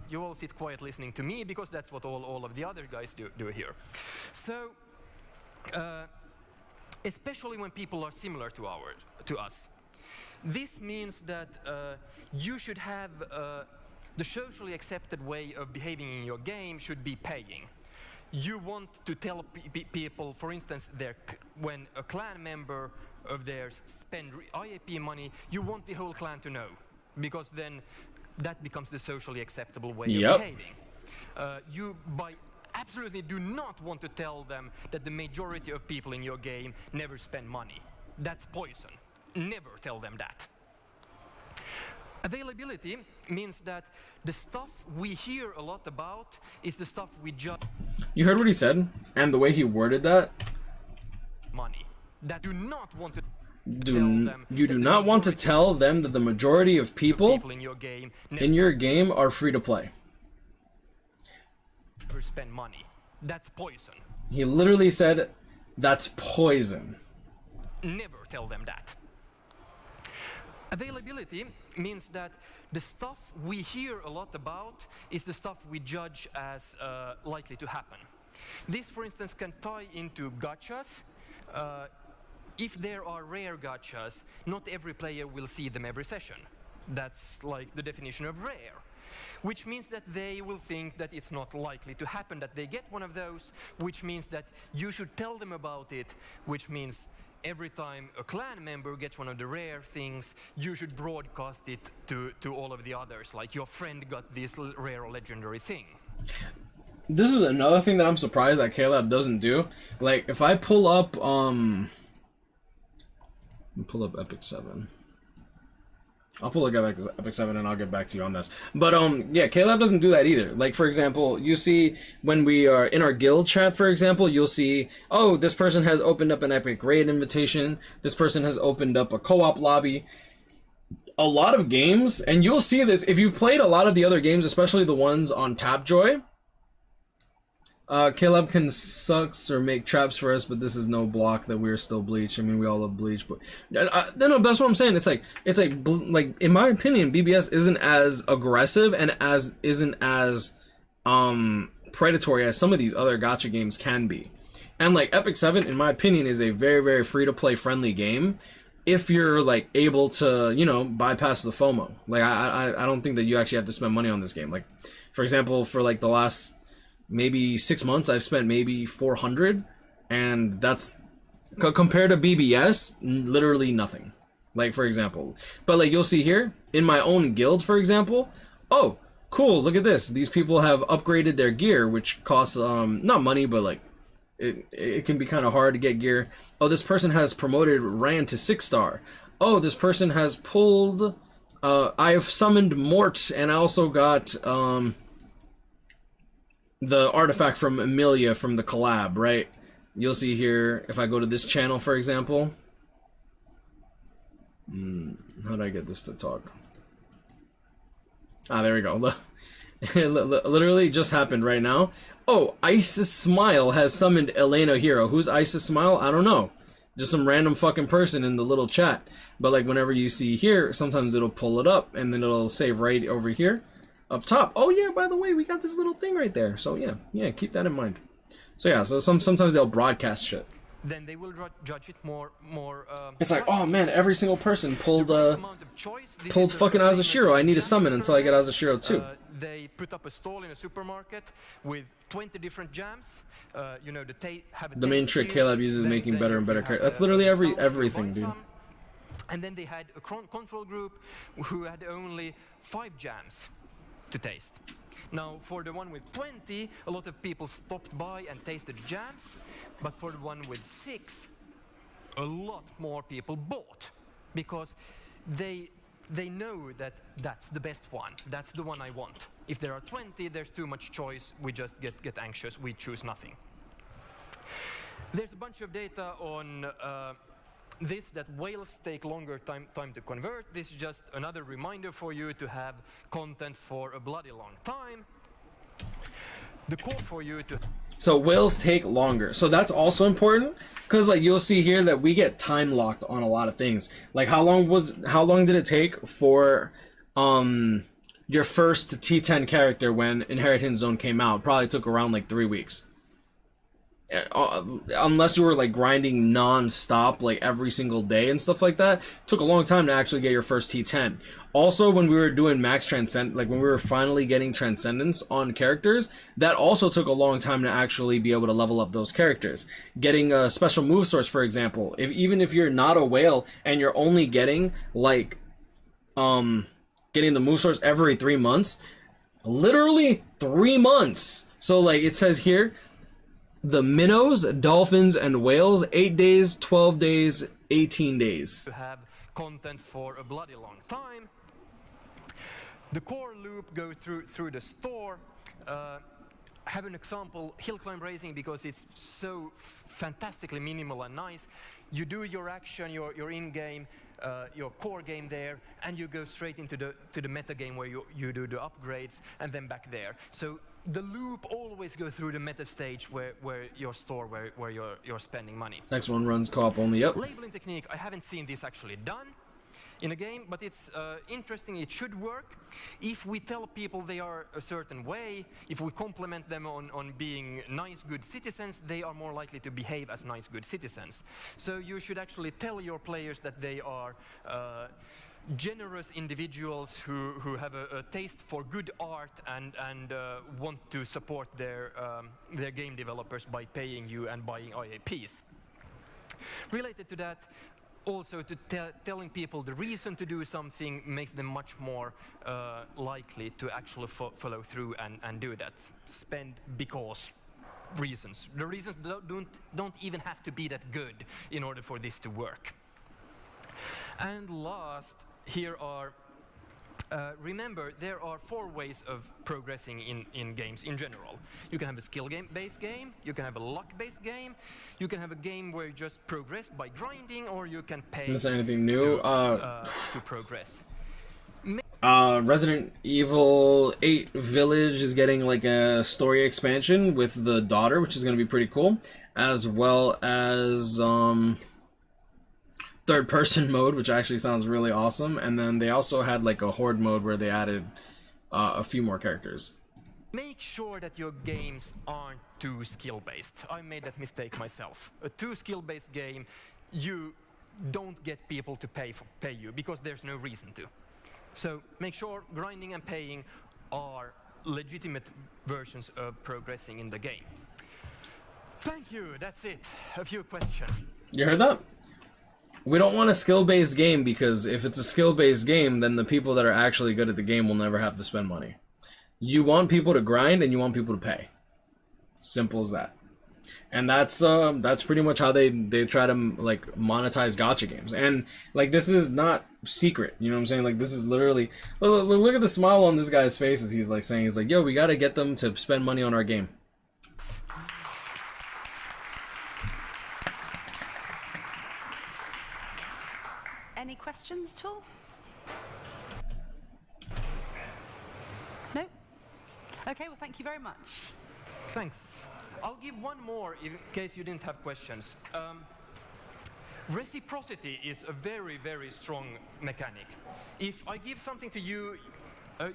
You all sit quiet listening to me, because that's what all of the other guys do here. So, especially when people are similar to us. This means that you should have the socially accepted way of behaving in your game should be paying. You want to tell people, for instance, when a clan member of theirs spend IAP money, you want the whole clan to know, because then that becomes the socially acceptable way of behaving. You absolutely do not want to tell them that the majority of people in your game never spend money. That's poison. Never tell them that. Availability means that the stuff we hear a lot about is the stuff we judge. You heard what he said, and the way he worded that. Money. That do not want to you do not want to tell them that the majority of people in your game are free to play. Never spend money. That's poison. He literally said, that's poison. Never tell them that. Availability means that the stuff we hear a lot about is the stuff we judge as likely to happen. This, for instance, can tie into gachas. If there are rare gachas, not every player will see them every session. That's like the definition of rare. Which means that they will think that it's not likely to happen that they get one of those, which means that you should tell them about it, which means every time a clan member gets one of the rare things, you should broadcast it to all of the others, like your friend got this rare or legendary thing. This is another thing that I'm surprised that KLab doesn't do. Like, if I pull up, Epic 7. I'll pull up Epic 7 and I'll get back to you on this. But, yeah, KLab doesn't do that either. Like, for example, you see when we are in our guild chat, for example, you'll see, oh, this person has opened up an Epic Raid invitation. This person has opened up a co-op lobby. A lot of games, and you'll see this, if you've played a lot of the other games, especially the ones on Tapjoy, Caleb can sucks or make traps for us, but this is no block that we're still Bleach. I mean, we all love Bleach, but no, that's what I'm saying. It's like in my opinion, BBS isn't as aggressive and isn't as predatory as some of these other gacha games can be. And like Epic 7, in my opinion, is a very, very free to play friendly game if you're like able to, you know, bypass the FOMO. Like I don't think that you actually have to spend money on this game. Like, for example, for like the last maybe 6 months, I've spent maybe 400, and that's compared to BBS, literally nothing. Like, for example, but like you'll see here in my own guild, for example, oh, cool, look at this. These people have upgraded their gear, which costs not money, but like it can be kind of hard to get gear. Oh, this person has promoted Rand to 6-star. Oh, this person has pulled. I have summoned Mort, and I also got the artifact from Emilia from the collab, right? You'll see here, if I go to this channel, for example. How do I get this to talk? Ah, there we go. Literally just happened right now. Oh, Isis Smile has summoned Elena Hero. Who's Isis Smile? I don't know. Just some random fucking person in the little chat. But like whenever you see here, sometimes it'll pull it up and then it'll save right over here. Up top. Oh yeah, by the way, we got this little thing right there. So yeah, keep that in mind. So yeah, so sometimes they'll broadcast shit. then they will judge it more. It's like, oh man, every single person pulled fucking Azashiro. I need a summon until I get Azashiro too. They put up a stall in a supermarket with 20 different jams. You know, the main trick Caleb uses is making better and better characters. That's literally everything, dude. And then they had a control group who had only 5 jams to taste. Now, for the one with 20, a lot of people stopped by and tasted jams, but for the one with 6, a lot more people bought, because they know that that's the best one. That's the one I want. If there are 20, there's too much choice. We just get anxious. We choose nothing. There's a bunch of data on this, that whales take longer time to convert. This is just another reminder for you to have content for a bloody long time. The core for you to... So whales take longer. So that's also important, because like you'll see here that we get time locked on a lot of things. Like how long did it take for your first T10 character when Inheritance Zone came out? Probably took around like 3 weeks. Unless you were like grinding non-stop like every single day and stuff like that, took a long time to actually get your first T10. Also, when we were doing max transcend, like when we were finally getting transcendence on characters, that also took a long time to actually be able to level up those characters. Getting a special move source, for example, even if you're not a whale and you're only getting like getting the move source every 3 months, literally 3 months. So like it says here, the minnows, dolphins, and whales, 8 days, 12 days, 18 days. To have content for a bloody long time. The core loop go through the store. Have an example, hill climb racing, because it's so fantastically minimal and nice. You do your action, your in-game, your core game there, and you go straight into the meta game where you do the upgrades, and then back there. So the loop always goes through the meta stage where your store, where you're spending money. Next one runs co-op only, yep. Labeling technique, I haven't seen this actually done in a game, but it's interesting. It should work. If we tell people they are a certain way, if we compliment them on being nice, good citizens, they are more likely to behave as nice, good citizens. So you should actually tell your players that they are generous individuals who have a taste for good art and want to support their game developers by paying you and buying IAPs. Related to that, also to telling people the reason to do something makes them much more likely to actually follow through and do that. Spend because reasons. The reasons don't even have to be that good in order for this to work. And last, here are, remember, there are 4 ways of progressing in games in general. You can have a skill-based game, you can have a luck-based game, you can have a game where you just progress by grinding, or you can pay Is there anything new? to progress. Resident Evil 8 Village is getting like a story expansion with the daughter, which is going to be pretty cool, as well as third-person mode, which actually sounds really awesome. And then they also had like a horde mode where they added a few more characters. Make sure that your games aren't too skill-based. I made that mistake myself. A too skill-based game, you don't get people to pay you because there's no reason to. So make sure grinding and paying are legitimate versions of progressing in the game. Thank you, that's it. A few questions. You heard that? We don't want a skill-based game, because if it's a skill-based game, then the people that are actually good at the game will never have to spend money. You want people to grind, and you want people to pay. Simple as that. And that's pretty much how they try to like monetize gacha games. And like this is not secret, you know what I'm saying? Like this is literally look at the smile on this guy's face as he's like saying, he's like, yo, we gotta get them to spend money on our game. Any questions at all? No? Okay, well, thank you very much. Thanks. I'll give one more in case you didn't have questions. Reciprocity is a very, very strong mechanic. If I give something to you,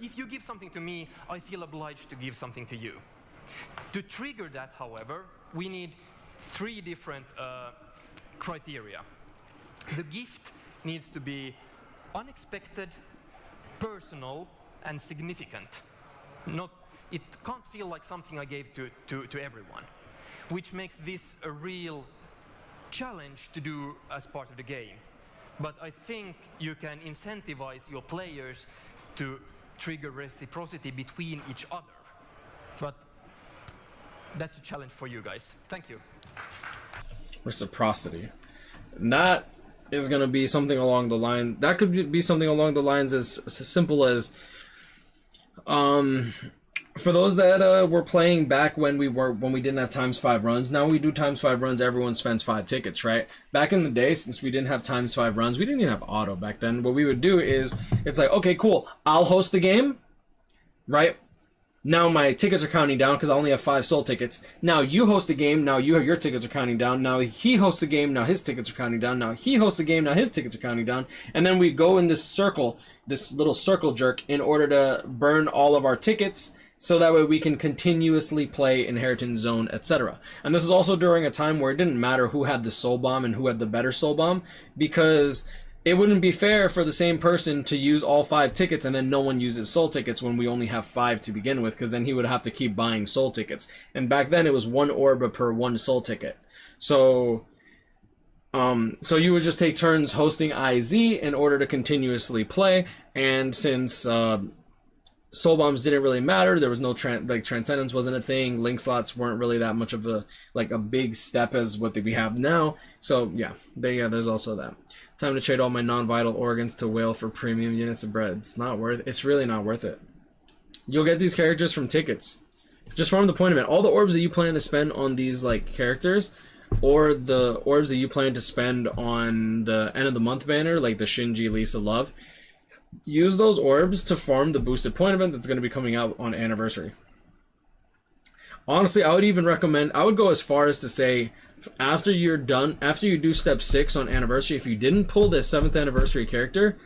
if you give something to me, I feel obliged to give something to you. To trigger that, however, we need three different criteria. The gift needs to be unexpected, personal, and significant. It can't feel like something I gave to everyone, which makes this a real challenge to do as part of the game. But I think you can incentivize your players to trigger reciprocity between each other. But that's a challenge for you guys. Thank you. Reciprocity. That is going to be something along the line. That could be something along the lines as simple as, for those that were playing back when we didn't have ×5 runs. Now we do ×5 runs. Everyone spends 5 tickets, right? Back in the day, since we didn't have ×5 runs, we didn't even have auto back then. What we would do is, it's like, okay, cool, I'll host the game, right? Now my tickets are counting down because I only have 5 soul tickets. Now you host the game. Now your tickets are counting down. Now he hosts the game. Now his tickets are counting down. Now he hosts the game. Now his tickets are counting down. And then we go in this circle, this little circle jerk, in order to burn all of our tickets, so that way we can continuously play Inheritance Zone, etc. And this is also during a time where it didn't matter who had the soul bomb and who had the better soul bomb, because it wouldn't be fair for the same person to use all 5 tickets and then no one uses soul tickets when we only have 5 to begin with, because then he would have to keep buying soul tickets. And back then it was 1 orb per 1 soul ticket. So you would just take turns hosting IZ in order to continuously play. And since soul bombs didn't really matter, there was no transcendence wasn't a thing, link slots weren't really that much of a big step as what we have now. So yeah, there's also that. Time to trade all my non-vital organs to whale for premium units of bread. It's really not worth it. You'll get these characters from tickets. Just from the point of it, all the orbs that you plan to spend on these characters, or the orbs that you plan to spend on the end of the month banner, like the Shinji Lisa Love, use those orbs to farm the boosted point event that's going to be coming out on Anniversary. Honestly, I would even recommend, I would go as far as to say, after you do step 6 on Anniversary, if you didn't pull the 7th Anniversary character,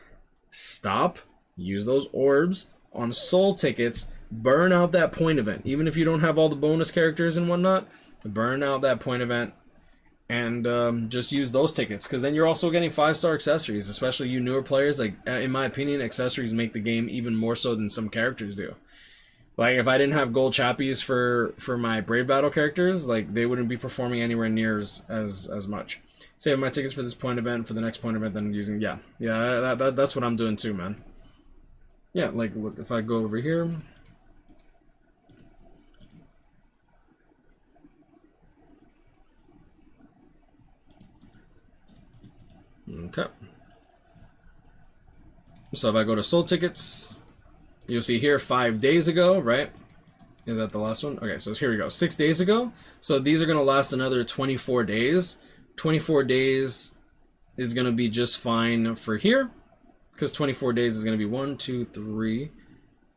stop, use those orbs on soul tickets, burn out that point event. Even if you don't have all the bonus characters and whatnot, burn out that point event and just use those tickets, because then you're also getting 5-star accessories, especially you newer players. In my opinion, accessories make the game even more so than some characters do. If I didn't have gold chappies for my Brave Battle characters, they wouldn't be performing anywhere near as much. Save my tickets for this point event, for the next point event, then using, that's what I'm doing too, man. Yeah, look, if I go over here, okay. So if I go to soul tickets, you'll see here 5 days ago, right? Is that the last one? Okay, so here we go. 6 days ago. So these are going to last another 24 days. 24 days is going to be just fine for here, because 24 days is going to be 1, 2, 3,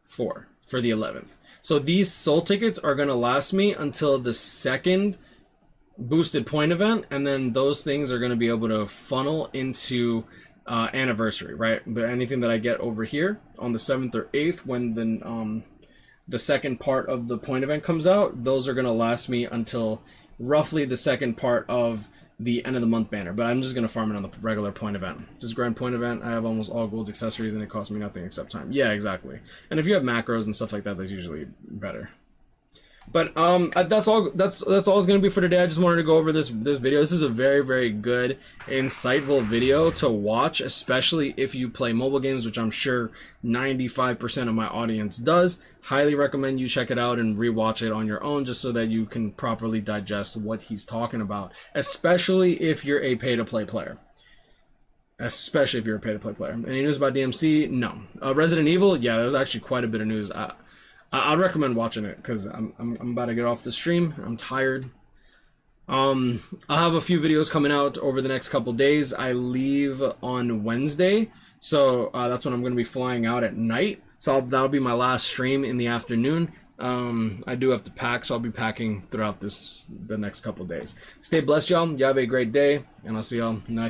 4 for the 11th. So these soul tickets are going to last me until the 2nd boosted point event, and then those things are going to be able to funnel into Anniversary, right? But anything that I get over here on the 7th or 8th, when the second part of the point event comes out, those are going to last me until roughly the second part of the end of the month banner. But I'm just going to farm it on the regular point event. Just grand point event, I have almost all gold accessories and it costs me nothing except time. Yeah, exactly. And if you have macros and stuff like that, that's usually better. But that's all it's going to be for today. I just wanted to go over this video. This is a very, very good, insightful video to watch, especially if you play mobile games, which I'm sure 95% of my audience does. Highly recommend you check it out and rewatch it on your own, just so that you can properly digest what he's talking about, especially if you're a pay-to-play player. Especially if you're a pay-to-play player. Any news about DMC? No. Resident Evil? Yeah, there was actually quite a bit of news. I'd recommend watching it, because I'm about to get off the stream. I'm tired. I'll have a few videos coming out over the next couple days. I leave on Wednesday, so that's when I'm going to be flying out at night. So that'll be my last stream in the afternoon. I do have to pack, so I'll be packing throughout the next couple days. Stay blessed, y'all. You have a great day, and I'll see y'all next.